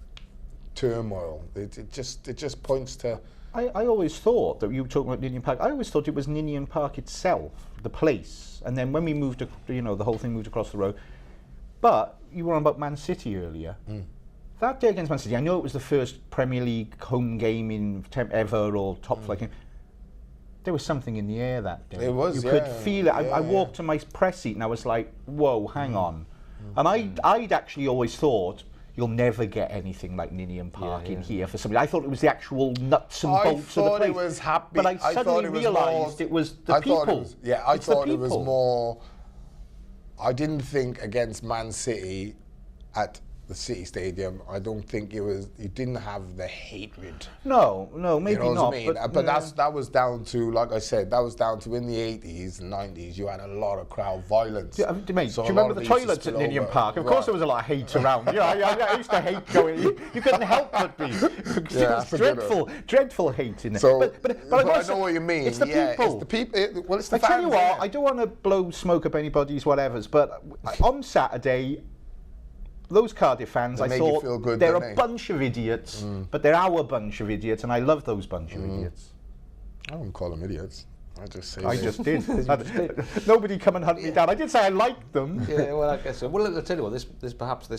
turmoil. It just points to. I always thought that you were talking about Ninian Park. I always thought it was Ninian Park itself, the place, and then when we moved, you know, the whole thing moved across the road. But you were on about Man City earlier. That day against Man City, I know it was the first Premier League home game in ever or top flight game. There was something in the air that day. It was. You could feel it. I walked to my press seat and I was like, "Whoa, hang on." And I'd actually always thought, you'll never get anything like Ninian Park in here for somebody. I thought it was the actual nuts and bolts of the place. I thought it was happy. But I suddenly realised it was the people. I thought it was more. I didn't think against Man City at the City Stadium, I don't think it was. You didn't have the hatred. No, maybe you know not. What I mean? But that was down to, like I said, that was down to in the 80s and 90s. You had a lot of crowd violence. Yeah, mate, do you remember the toilets at Ninian Park? Of course, there was a lot of hate around. Yeah, I used to hate going. You couldn't help but be. It was dreadful hate in there. So, but I know what you mean. It's the people. It's the people. Well, it's the fans. I tell you what, I don't want to blow smoke up anybody's whatevers, but on Saturday, those Cardiff fans, I thought they're a bunch of idiots, but they're our bunch of idiots, and I love those bunch of idiots. I don't call them idiots. I just say I just did. Nobody come and hunt me down. I did say I liked them. Yeah, well, I guess so. Well, I'll tell you what, this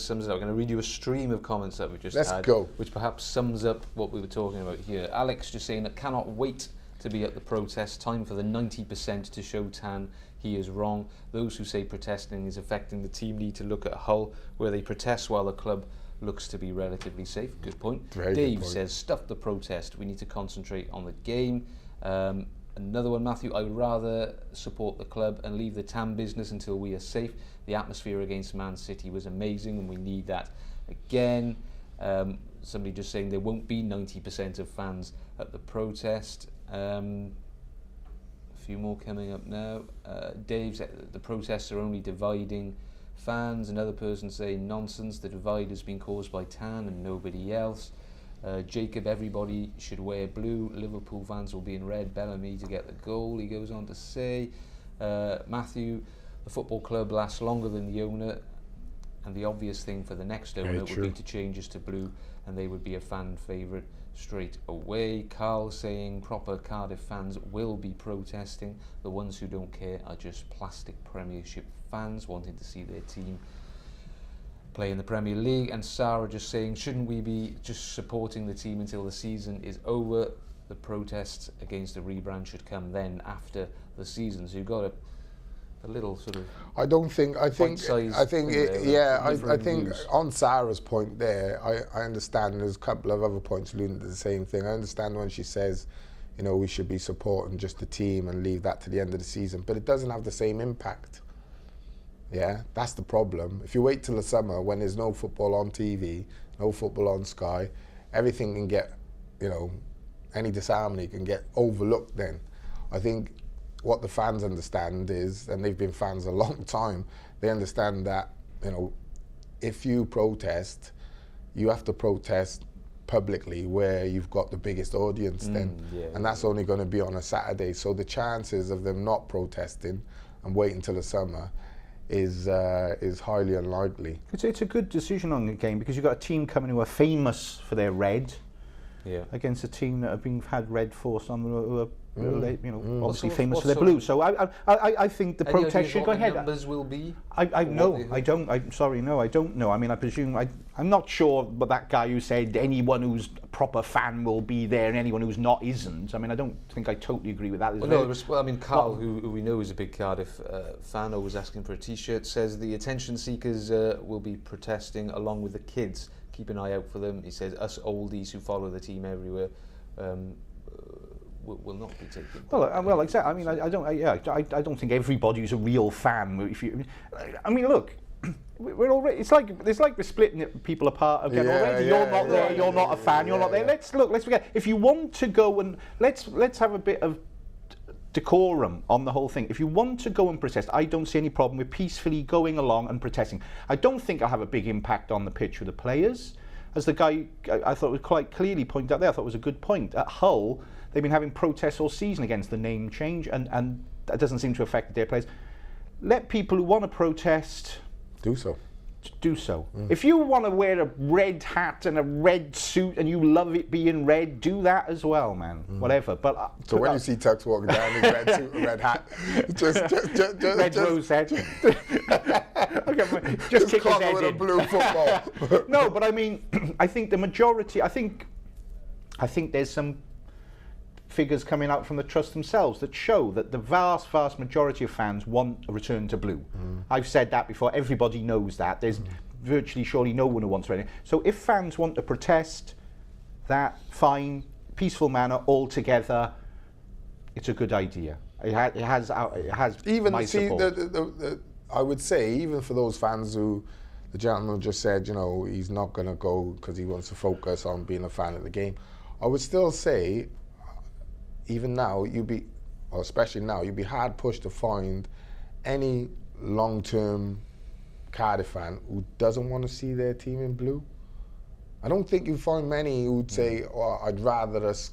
sums it up. I'm going to read you a stream of comments that we just had. Let's go. Which perhaps sums up what we were talking about here. Alex just saying, I cannot wait to be at the protest. Time for the 90% to show Tan he is wrong. Those who say protesting is affecting the team need to look at Hull, where they protest while the club looks to be relatively safe. Good point. Dave says, stuff the protest. We need to concentrate on the game. Another one, Matthew, I would rather support the club and leave the Tan business until we are safe. The atmosphere against Man City was amazing and we need that again. Somebody just saying there won't be 90% of fans at the protest. few more coming up now. Dave said the protests are only dividing fans. Another person saying nonsense, the divide has been caused by Tan and nobody else. Jacob, everybody should wear blue. Liverpool fans will be in red. Bellamy to get the goal, he goes on to say. Matthew, the football club lasts longer than the owner, and the obvious thing for the next owner would be to change us to blue, and they would be a fan favourite straight away. Carl saying proper Cardiff fans will be protesting. The ones who don't care are just plastic Premiership fans wanting to see their team play in the Premier League. And Sarah just saying, shouldn't we be just supporting the team until the season is over? The protests against the rebrand should come then after the season. So you've got a little sort of. I think on Sarah's point there, I understand. There's a couple of other points alluding to the same thing. I understand when she says, you know, we should be supporting just the team and leave that to the end of the season, but it doesn't have the same impact. Yeah, that's the problem. If you wait till the summer when there's no football on TV, no football on Sky, everything can get, you know, any disharmony can get overlooked then. I think what the fans understand is, and they've been fans a long time, they understand that, you know, if you protest, you have to protest publicly where you've got the biggest audience and that's only going to be on a Saturday. So the chances of them not protesting and waiting till the summer is highly unlikely. It's a good decision on the game because you've got a team coming who are famous for their red against a team that have had red forced on who are obviously famous for their blue. So I think the protest should go ahead. What numbers will be? I don't. I'm sorry, no, I don't know. I mean, I presume I'm not sure, but that guy who said anyone who's a proper fan will be there and anyone who's not isn't. I mean, I don't think I totally agree with that. I mean, Carl, who we know is a big Cardiff fan, always asking for a T-shirt, says the attention seekers will be protesting along with the kids. Keep an eye out for them. He says us oldies who follow the team everywhere will not be taken. Well, exactly. I mean, I don't think everybody who's a real fan. I mean, look, we're already. It's like we're splitting people apart again already. You're not there. You're not a fan. You're not there. Let's forget. If you want to go and let's have a bit of decorum on the whole thing. If you want to go and protest, I don't see any problem with peacefully going along and protesting. I don't think it'll have a big impact on the pitch with the players. As the guy I thought was quite clearly pointed out there, I thought was a good point. At Hull, they've been having protests all season against the name change, and that doesn't seem to affect their players. Let people who want to protest do so. If you want to wear a red hat and a red suit and you love it being red, do that as well, man. Whatever. But so when you see Tux walking down in red suit and red hat, just red rose head. just kick his head with in. A blue football. No, but I mean, I think the majority. I think there's some figures coming out from the trust themselves that show that the vast majority of fans want a return to blue. I've said that before. Everybody knows that. There's virtually surely no one who wants anything. So if fans want to protest, that fine, peaceful manner, all together, it's a good idea. It has even my support. I would say even for those fans who the gentleman just said, you know, he's not going to go because he wants to focus on being a fan of the game. I would still say, even now, especially now, you'd be hard pushed to find any long-term Cardiff fan who doesn't want to see their team in blue. I don't think you find many who'd say, oh, I'd rather us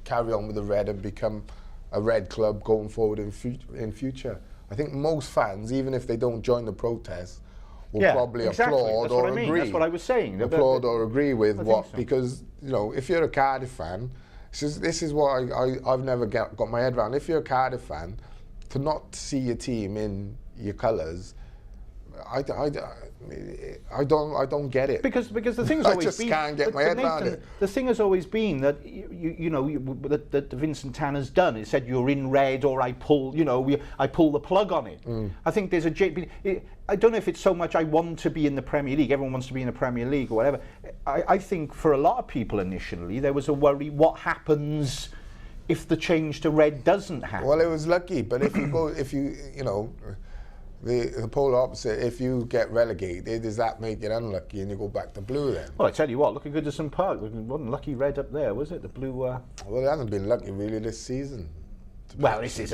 carry on with the red and become a red club going forward in future. I think most fans, even if they don't join the protest, will probably applaud or agree. That's what I was saying. Applaud or agree with because, you know, if you're a Cardiff fan, this is what I've never got my head around. If you're a Cardiff fan, to not see your team in your colours, I don't get it. Because the thing's always been. I just can't get my head around it. The thing has always been that that Vincent Tan has done. It said you're in red, or I pull the plug on it. I think there's I don't know if it's so much I want to be in the Premier League. Everyone wants to be in the Premier League or whatever. I think for a lot of people initially there was a worry: what happens if the change to red doesn't happen? Well, it was lucky, but if you know. The polar opposite, if you get relegated, does that make it unlucky and you go back to blue then? Well, I tell you what, look at Goodison Park. It wasn't lucky red up there, was it? The blue... Well, it hasn't been lucky really this season. Well, this is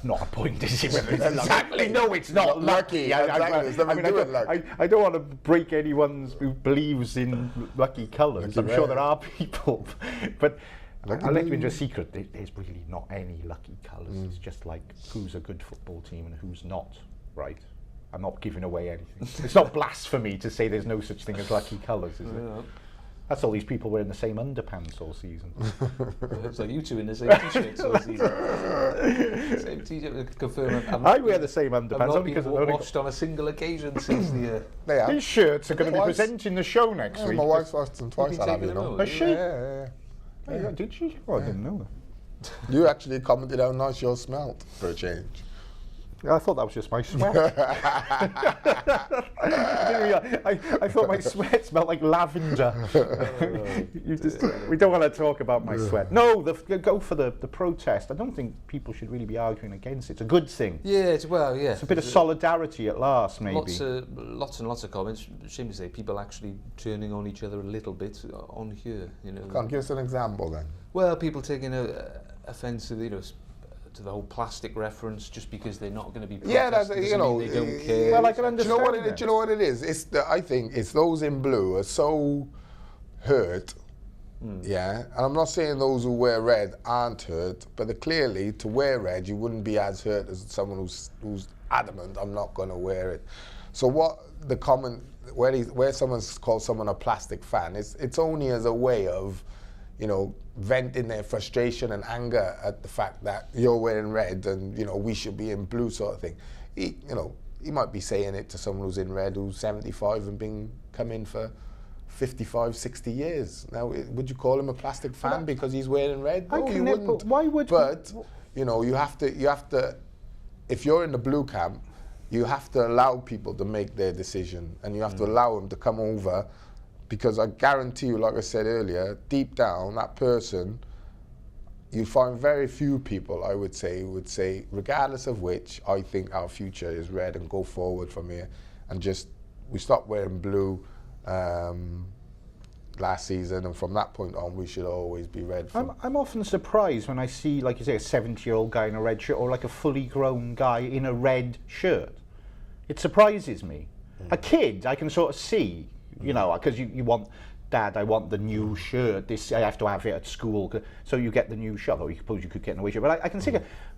not a point, is it? Exactly. No, it's not lucky. It's nothing to do with luck. I don't want to break anyone who believes in lucky colours. I'm sure there are people, but I'll let you into a secret. There's really not any lucky colours. It's just like who's a good football team and who's not, right? I'm not giving away anything. It's not blasphemy to say there's no such thing as lucky colours, is it? That's all these people wearing the same underpants all season. It's like you two in the same t-shirts all season. Same t-shirt. Confirm. I wear the same underpants. I've not only been because washed on a single occasion since the. These shirts are going to be presenting the show next week. My wife's washed them twice. I'll have you know. Has she? Yeah. Did she? Oh, I didn't know that. You actually commented how nice yours smelled for a change. I thought that was just my sweat. I thought my sweat smelled like lavender. We don't want to talk about my sweat. No, go for the protest. I don't think people should really be arguing against it. It's a good thing. Yeah, it's a bit of solidarity at last, maybe. Lots and lots of comments. Shame to say, people actually turning on each other a little bit on here. You know. Come on, give us an example then. Well, people taking offence to to the whole plastic reference just because they're not going to be protesting, they don't care. Well, I can understand. Do you know what it is? I think it's those in blue are so hurt, and I'm not saying those who wear red aren't hurt, but clearly to wear red you wouldn't be as hurt as someone who's adamant I'm not going to wear it. So what the comment where someone's called someone a plastic fan, it's only as a way of venting their frustration and anger at the fact that you're wearing red and, we should be in blue sort of thing. He might be saying it to someone who's in red who's 75 and come in for 55, 60 years. Now, would you call him a plastic fan because he's wearing red? No, you wouldn't. But why would? But, you have to, if you're in the blue camp, you have to allow people to make their decision and you have to allow them to come over. Because I guarantee you, like I said earlier, deep down, that person, you find very few people, I would say, regardless of which, I think our future is red and go forward from here. And we stopped wearing blue last season, and from that point on, we should always be red. I'm often surprised when I see, like you say, a 70-year-old guy in a red shirt or like a fully grown guy in a red shirt. It surprises me. A kid, I can sort of see, because you want, Dad, I want the new shirt. This I have to have it at school, so you get the new shirt. Or you suppose you could get an away shirt, but I can see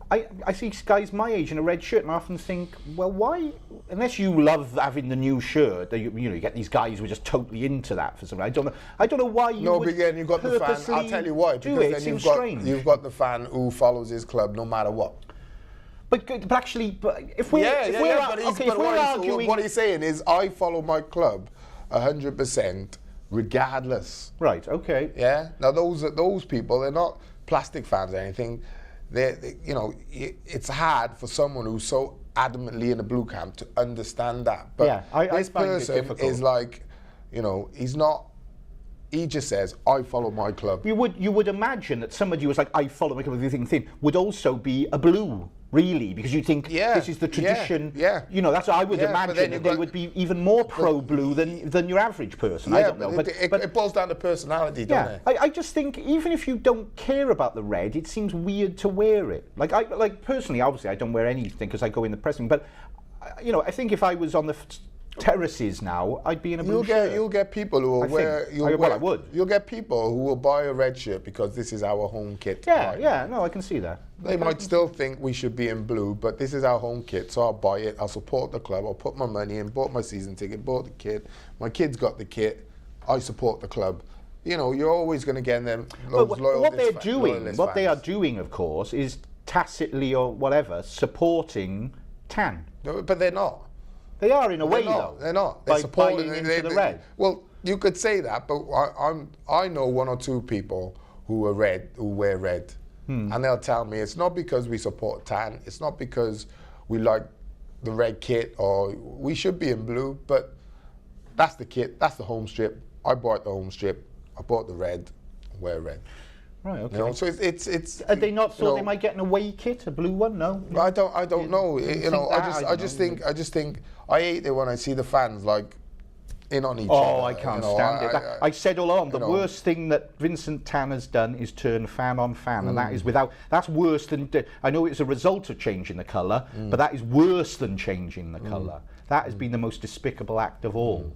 I see guys my age in a red shirt, and I often think, well, why? Unless you love having the new shirt, you get these guys who are just totally into that for something. I don't know why you. No, but again, you've got the fan. I'll tell you why. Because then you've got the fan who follows his club no matter what. But if we're arguing, what he's saying is, I follow my club 100% regardless. Right, okay. Yeah? Now those people, they're not plastic fans or anything. It's hard for someone who's so adamantly in the blue camp to understand that. But this person is like, he's not, he just says, I follow my club. You would imagine that somebody who was like, I follow my club, thing would also be a blue. Really, because you think this is the tradition. That's what I would imagine that they would be even more pro-blue than your average person. I don't know, but it boils down to personality, doesn't it? I just think even if you don't care about the red, it seems weird to wear it. Like personally, obviously, I don't wear anything because I go in the pressing. But I think if I was on the terraces now, I'd be in a blue shirt. You'll get people who will wear. I would. You'll get people who will buy a red shirt because this is our home kit. No, I can see that. They might still think we should be in blue, but this is our home kit, so I'll buy it. I'll support the club. I'll put my money in. Bought my season ticket. Bought the kit. My kids got the kit. I support the club. You're always going to get them. What they are doing, of course, is tacitly or whatever supporting tan. No, but they're not. They are in a way, though. They're not. They're supporting into the red. Well, you could say that, but I know one or two people who wear red, and they'll tell me it's not because we support tan. It's not because we like the red kit or we should be in blue, but that's the kit. That's the home strip. I bought the home strip. I bought the red. Wear red. Right. Okay. So it's. Are they not thought they might get an away kit, a blue one? No. I don't know. I just think. I hate it when I see the fans in on each other. Oh, I can't stand it. I said all along, the worst thing that Vincent Tanner's done is turn fan on fan, and that is that's worse than, I know it's a result of changing the colour, but that is worse than changing the colour. That has been the most despicable act of all.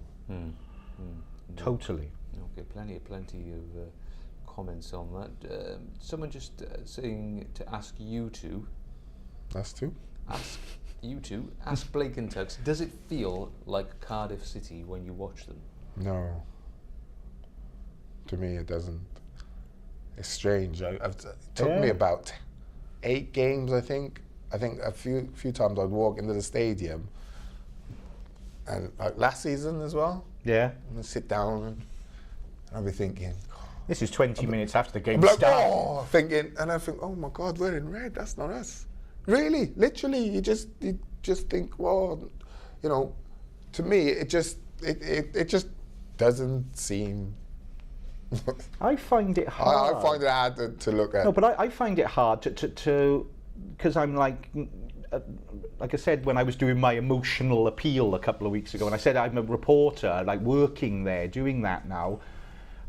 Totally. Okay, plenty of comments on that. Someone just saying to ask you two. Us two? Ask you two. Ask Blake and Tux. Does it feel like Cardiff City when you watch them? No. To me, it doesn't. It's strange. It took me about 8 games, I think. I think a few times I'd walk into the stadium, and like last season as well. Yeah. And I'd sit down and I'd be thinking, this is 20 minutes after the game like, started. Thinking, and I think, oh my God, we're in red. That's not us. Really, literally, you just think, well, you know, to me, it just doesn't seem. I find it hard. I find it hard to look at. No, but I find it hard to because I'm like I said when I was doing my emotional appeal a couple of weeks ago, and I said I'm a reporter, like working there, doing that now.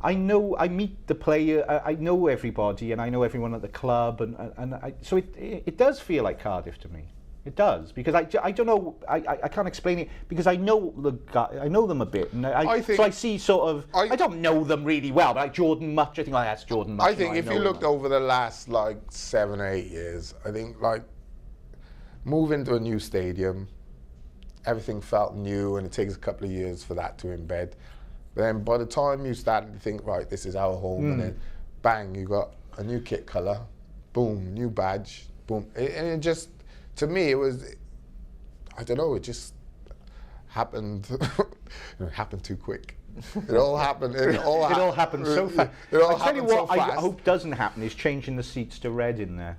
I meet the player, I know everybody, and I know everyone at the club, and so it does feel like Cardiff to me. It does, because I don't know, I can't explain it, because I know I know them a bit, and so I see sort of, I don't know them really well, but like Jordan Much, I think that's Jordan Much. I think if you looked over the last like 7 or 8 years, I think like moving to a new stadium, everything felt new, and it takes a couple of years for that to embed. Then by the time you started to think, right, this is our home, and then bang, you got a new kit colour, boom, new badge, boom. And it just, to me, it was, I don't know, it just happened, it happened too quick. It all happened, it all happened so fast. I tell you what, I hope doesn't happen is changing the seats to red in there.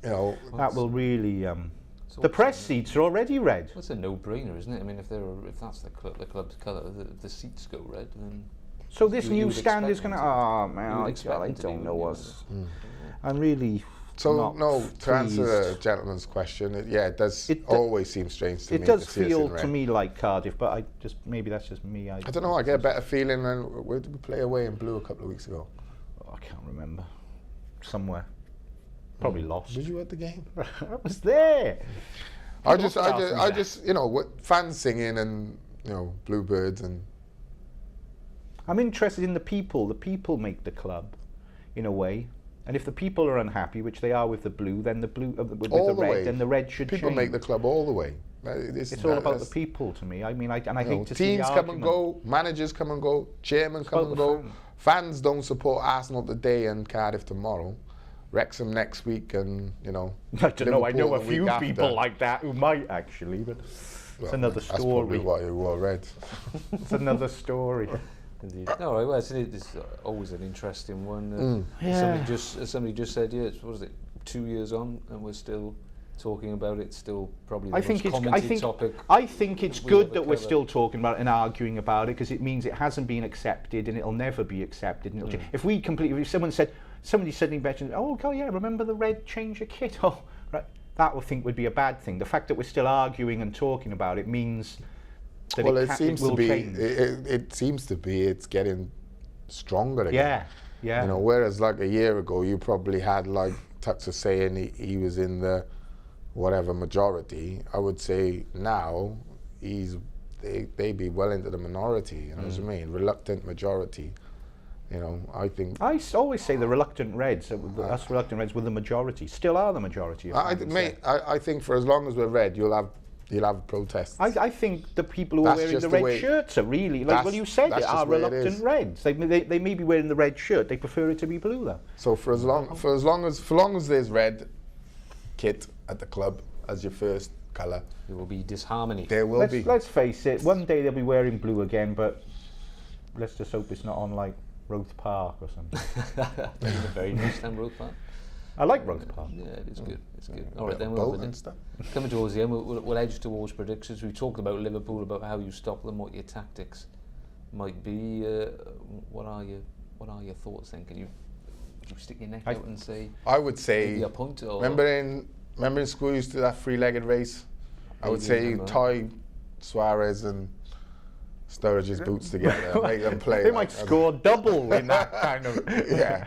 You know, that will really, the press seats are already red. Well, it's a no-brainer, isn't it? I mean, if that's the club's colour, the seats go red, then. So this new stand is going to. Oh man, I don't know us. I'm really. So no, to answer the gentleman's question, it does always seem strange to me. It does feel to me like Cardiff, but maybe that's just me. I don't know. I get a better feeling than where did we play away in blue a couple of weeks ago? Oh, I can't remember. Somewhere. Probably lost. Was you at the game? I was there. I just, you know, what fans singing and, you know, Bluebirds and. I'm interested in the people. The people make the club, in a way. And if the people are unhappy, which they are with the blue, then the blue with the red, then the red should change. People make the club all the way. It's all about the people to me. I mean, I hate to see teams come and go, managers come and go, chairmen come and go. Fans don't support Arsenal today and Cardiff tomorrow. Wrexham next week, and you know. I don't know. I know a few people like that who might actually, but it's another story. That's probably what you all read. It's another story. Indeed. No, right. Well, it's always an interesting one. Somebody just said, what is it? 2 years on, and we're still talking about it. Still probably the most commented topic. I think it's good that we're still talking about it and arguing about it, because it means it hasn't been accepted and it'll never be accepted. And if somebody suddenly mentioned, oh God, yeah, remember the red change of kit? Oh, right. That would be a bad thing. The fact that we're still arguing and talking about it means that it seems to be. It seems to be. It's getting stronger again. Yeah. You know, whereas like a year ago, you probably had like Tux was saying he was in the whatever majority. I would say now they'd be well into the minority. You know what I mean? Reluctant majority. You know, I think. I always say the reluctant Reds, us reluctant Reds were the majority, still are the majority. I think for as long as we're red, you'll have protests. I think the people who are wearing the red shirts are really, like well you said, it are reluctant Reds. They may be wearing the red shirt, they prefer it to be blue though. So for as long as there's red kit at the club as your first colour, there will be disharmony. There will be. Let's face it, one day they'll be wearing blue again, but let's just hope it's not on like Roath Park or something. Very nice time, Roath Park. I like Roath Park. Yeah, it's good. It's good. All right, then coming towards the end, we'll edge towards predictions. We've talked about Liverpool, about how you stop them, what your tactics might be. What are your thoughts then? Can you stick your neck out and say? I would say. A point. Or remember in school you used to do that 3-legged race. I would say you tie Suarez and Sturridge's boots together, make them play. They might score double in that kind of. Yeah.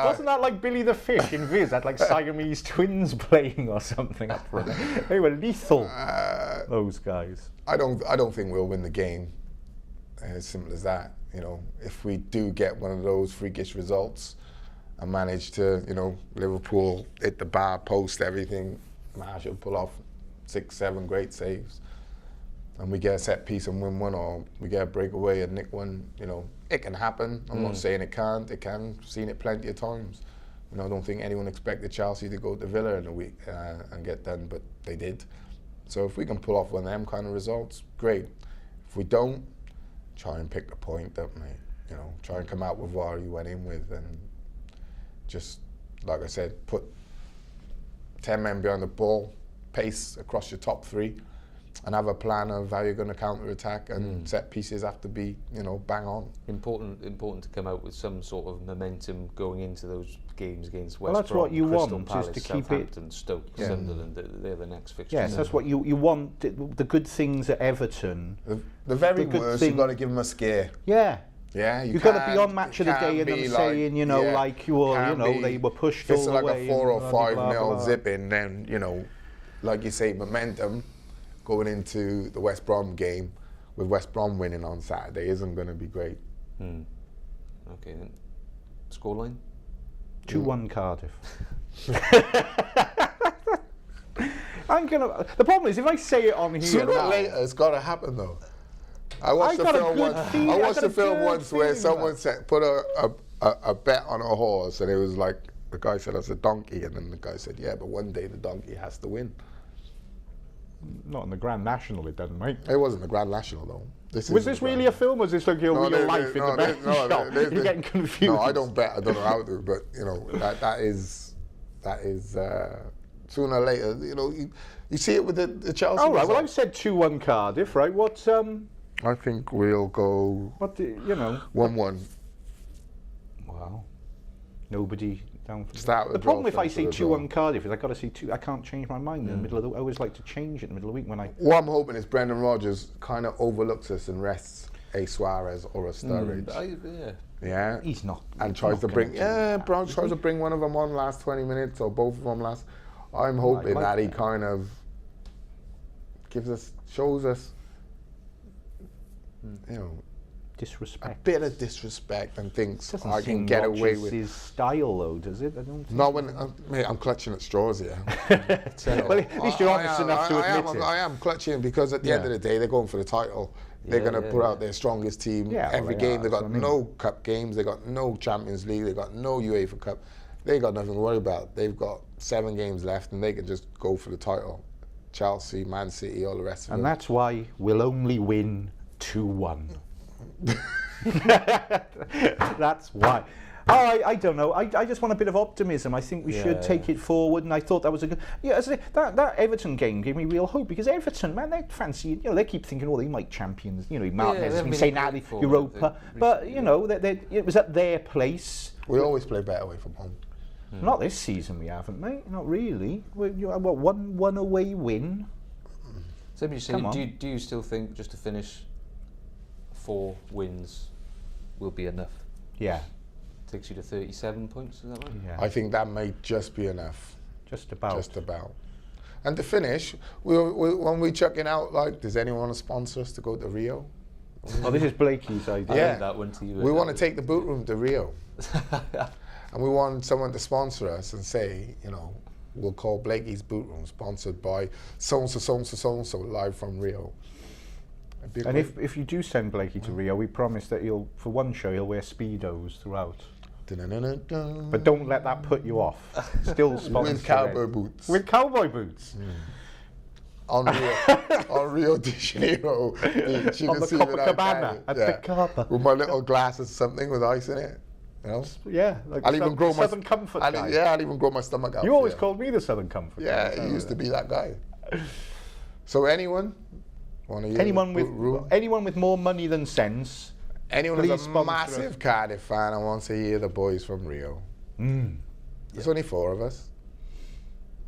Wasn't that like Billy the Fish in Viz? That like Siamese twins playing or something up front. They were lethal. Those guys. I don't think we'll win the game. As simple as that. You know, if we do get one of those freakish results and manage to, you know, Liverpool hit the bar, post everything, Marshall pull off 6-7 great saves, and we get a set piece and win one, or we get a breakaway and nick one, you know, it can happen. I'm not saying it can't. It can. I've seen it plenty of times. You know, I don't think anyone expected Chelsea to go to Villa in a week and get done, but they did. So if we can pull off one of them kind of results, great. If we don't, try and pick the point up, mate. You know, try and come out with what you went in with, and just, like I said, put 10 men behind the ball, pace across your top three, and have a plan of how you're going to counter-attack, and set pieces have to be, you know, bang on. Important to come out with some sort of momentum going into those games against West Well, that's Brom, what you Crystal want, Palace, is to keep it. Southampton, Stoke, Sunderland. They're the next fixtures. Yes, that's what you want. The good things at Everton. The very The good worst, thing- you've got to give them a scare. Yeah. Yeah, You've got to be on match of the day and them saying, you know, like, well, you know, they were pushed all If the it's like way. a 4 or and 5 blah, blah, nil blah. zip in, then, you know, like you say, momentum going into the West Brom game with West Brom winning on Saturday isn't going to be great. Okay, then. Scoreline? 2-1 Cardiff. The problem is, if I say it on here Sooner or now, later, it's got to happen though. I watched the got a film good once. feeling- I I watched got the a film good once where feeling someone about said put a bet on a horse, and it was like the guy said it's a donkey, and then the guy said, yeah, but one day the donkey has to win. not in the Grand National, it doesn't, mate. It wasn't the Grand National though. Was this really a film, or was this like your real life in the betting shop? You're getting confused. No, I don't bet. I don't know how to, but you know that is sooner or later. You know, you see it with the Chelsea. All right. Well, result. I've said 2-1 Cardiff, right? What I think we'll go What do you know? 1-1. Wow. Nobody down for Start with the problem draw, if I finish say with a draw. 2-1 Cardiff is I got to say 2. I can't change my mind in the middle of the. I always like to change it in the middle of the week when I. What I'm hoping is Brendan Rodgers kind of overlooks us and rests a Suarez or a Sturridge. Yeah. He's not. And he's tries not to gonna bring do that, tries is to he? bring one of them on last 20 minutes or both of them last. I'm hoping like that he that. kind of shows us, you know, a Disrespect. bit of disrespect and thinks Doesn't I can seem get away Rodgers' with. his style, though, does it? I don't. Think Not when mate, I'm clutching at straws here. Well, at least you're honest enough to admit it. I am clutching because at the end of the day, they're going for the title. They're going to put out their strongest team every game. They've got no cup games. They've got no Champions League. They've got no UEFA Cup. They got nothing to worry about. They've got 7 games left, and they can just go for the title. Chelsea, Man City, all the rest of And them. that's why we'll only win 2-1. That's why. Oh, I don't know. I just want a bit of optimism. I think we should take it forward, and I thought that was a good. Yeah, as I say, that Everton game gave me real hope because Everton, man, they fancy. You know, they keep thinking, oh, they might champions. You know, Martinez has been saying that Europa, but you know, it was at their place. We always play better away from home. Not this season, we haven't, mate. Not really. What, one away win. So you say, do you still think just to finish 4 wins will be enough? Yeah. Takes you to 37 points, is that right? Yeah. I think that may just be enough. Just about. Just about. And to finish, when we chucking out, like, does anyone want to sponsor us to go to Rio? Oh, this is Blakey's idea. Yeah. I leave that one to you. We want to take the Bootroom to Rio. And we want someone to sponsor us and say, you know, we'll call Blakey's Bootroom, sponsored by so-and-so, so-and-so, so-and-so, live from Rio. And if you do send Blakey to Rio, we promise that for one show, he'll wear Speedos throughout. But don't let that put you off. Still sponsor with cowboy boots. With cowboy boots. On Rio de Janeiro beach. You On can the see without Copacabana carrying- at the Capa. With my little glasses, something with ice in it. You know? Yeah, like I'll even grow my Southern Comfort guy. I'll even grow my stomach out. You always called me the Southern Comfort guy. Yeah, he used to be that guy. So anyone want to Anyone with more money than sense. Anyone please who's a sponsor massive us. Cardiff fan and wants to hear the boys from Rio. There's only 4 of us.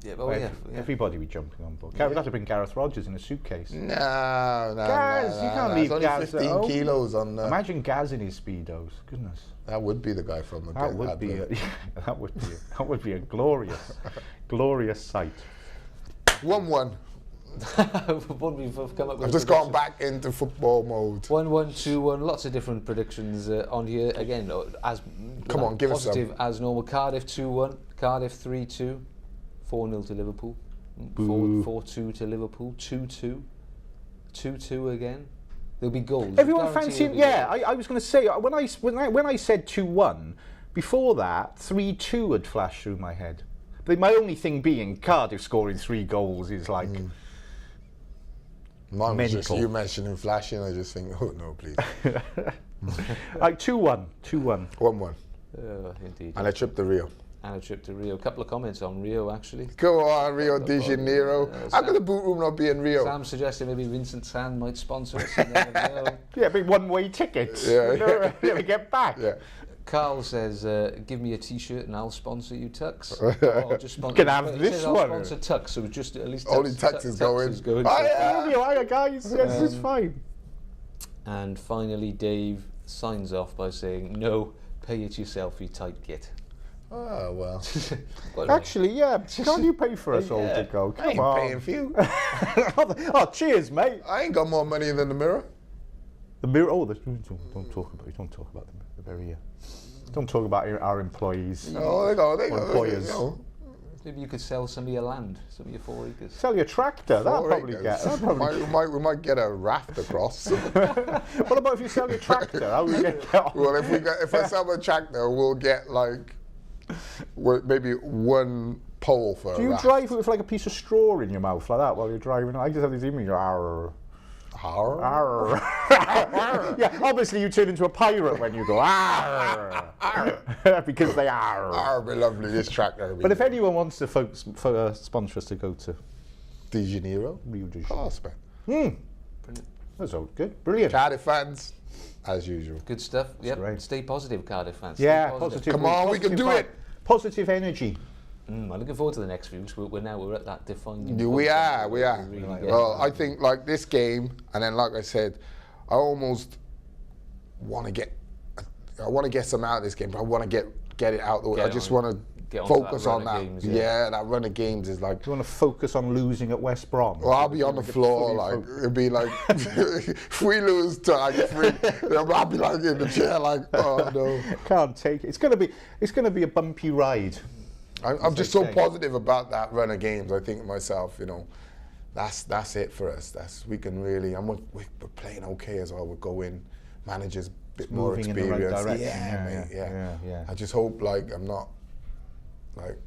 Yeah, well, yeah. Everybody be jumping on board. We'd have to bring Gareth Rodgers in a suitcase. No, Gaz, you can't leave it's only Gaz at 15 home. kilos on the... Imagine Gaz in his speedos. Goodness. That would be the guy from the That would be that would be a glorious, glorious sight. 1-1. We've come up with I've just gone back into football mode. 1-1, 2-1, lots of different predictions on here. Again, as Come on, give us some. positive as normal. Cardiff 2-1, Cardiff 3-2, 4-0 to Liverpool, 4-2 to Liverpool, 2-2, 2-2 again. There'll be goals. Everyone fancying? Yeah, I was going to say when I said 2-1, before that 3-2 had flashed through my head. But my only thing being Cardiff scoring 3 goals is like. Mine was just you mentioning flashing. I just think, oh no, please. Like 2-1. 1-1. Indeed. And a trip to Rio. And a trip to Rio. A couple of comments on Rio, actually. Go on, Rio de Janeiro. How could the Bootroom not be in Rio? Sam suggested maybe Vincent Tan might sponsor us. You never know. Yeah, big one-way tickets. Yeah. We get back. Yeah. Carl says, give me a T-shirt and I'll sponsor you, Tux. I'll just sponsor. You can have this I'll one. sponsor Tux, so just at least Only Tux is going. Hiya, guys. Yes, it's fine. And finally, Dave signs off by saying, no, pay it yourself, you tight git. Oh, well. Actually, yeah. Can't you pay for us all to go? Come on. I ain't paying for you. Oh, cheers, mate. I ain't got more money than the Mirror. The Mirror. Oh, don't talk about the very. Don't talk about our employees. Oh, they go. Employers. Maybe you could sell some of your land, some of your 4 acres. Sell your tractor. That'll probably get. We might get a raft across. What about if you sell your tractor? How will we get on? Well, if I sell my tractor, we'll get like maybe 1 pole for. Do you drive with like a piece of straw in your mouth like that while you're driving? I just have this image. Arr. Arr. Yeah, obviously you turn into a pirate when you go arr. Because they are. Arr, be lovely, this tractor. But if anyone wants to sponsor us to go to De Janeiro, Rio de Janeiro. Brilliant. That's all good. Brilliant. Cardiff fans, as usual. Good stuff. Yep. Great. Stay positive, Cardiff fans. Yeah, Stay positive. Come on, we can do it. Positive energy. I'm looking forward to the next few. We're at that defining. We are. Really well, I think like this game, and then like I said, I almost want to get some out of this game, but I want to get it out the way. I just want to focus on that. Games, yeah, that run of games is like. Do you want to focus on losing at West Brom? Well, I'll be on the floor. Like it'll be like if we lose to like 3, I'll be like in the chair, like oh no. Can't take it. It's gonna be a bumpy ride. I'm just so positive about that run of games. I think myself, that's it for us. We can really. We're playing okay as well. We're going managers a bit more experience. In the right direction. Yeah. I just hope like I'm not like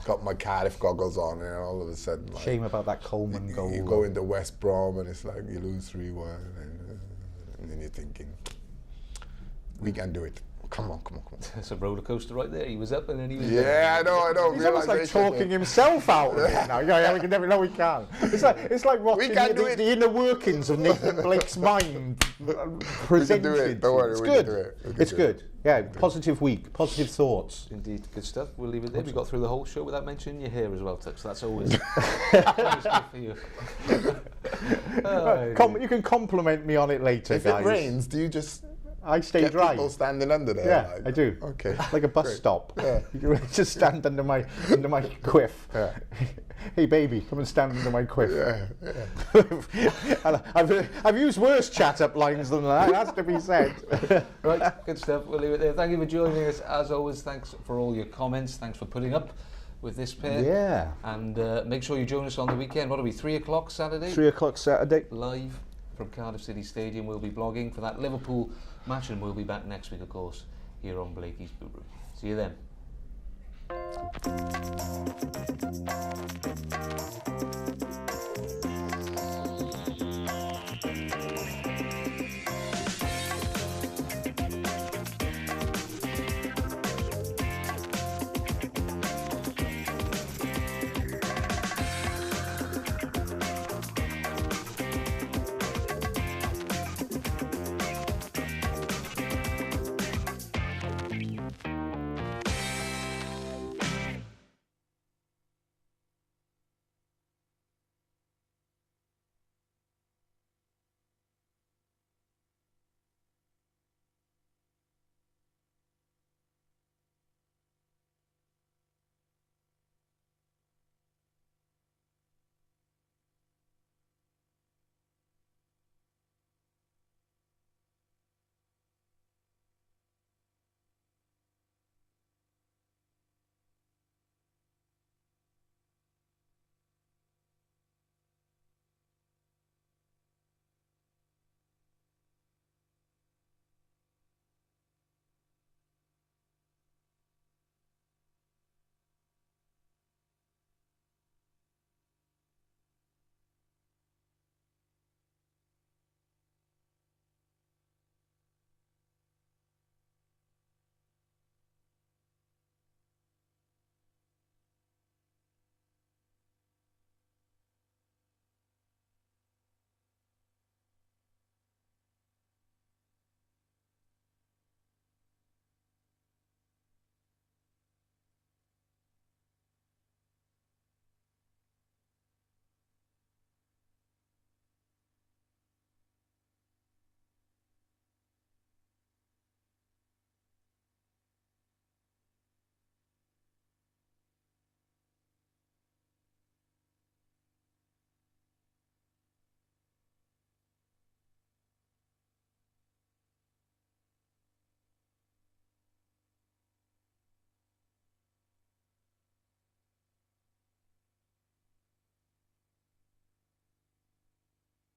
got my Cardiff goggles on and all of a sudden. Like, shame about that Coleman goal. You go into West Brom and it's like you lose 3-1 and then you're thinking we can do it. Come on. It's a roller coaster right there. He was up and then he was. Yeah, down. I know. He's almost like talking himself out of it now. Yeah, we can never know we can. It's like watching the inner workings of Nathan Blake's mind presented. We can do it. Don't worry, it's we good. can do it. It's good. Yeah, positive week, positive thoughts. Indeed, good stuff. We'll leave it there. We got through the whole show without mentioning your hair as well, Tux. So that's always good for you. You can compliment me on it later, if guys. If it rains, do you just? I stay dry. People standing under there. Yeah, like, I do. Okay. Like a bus stop. Yeah. You just stand under my quiff. Yeah. Hey baby, come and stand under my quiff. Yeah. I've used worse chat-up lines than that. It has to be said. Right, good stuff. We'll leave it there. Thank you for joining us. As always, thanks for all your comments. Thanks for putting up with this pair. Yeah. And make sure you join us on the weekend. What are we? 3 o'clock Saturday. 3 o'clock Saturday. Live from Cardiff City Stadium. We'll be blogging for that Liverpool match, and we'll be back next week, of course, here on Blakey's Bootroom. See you then.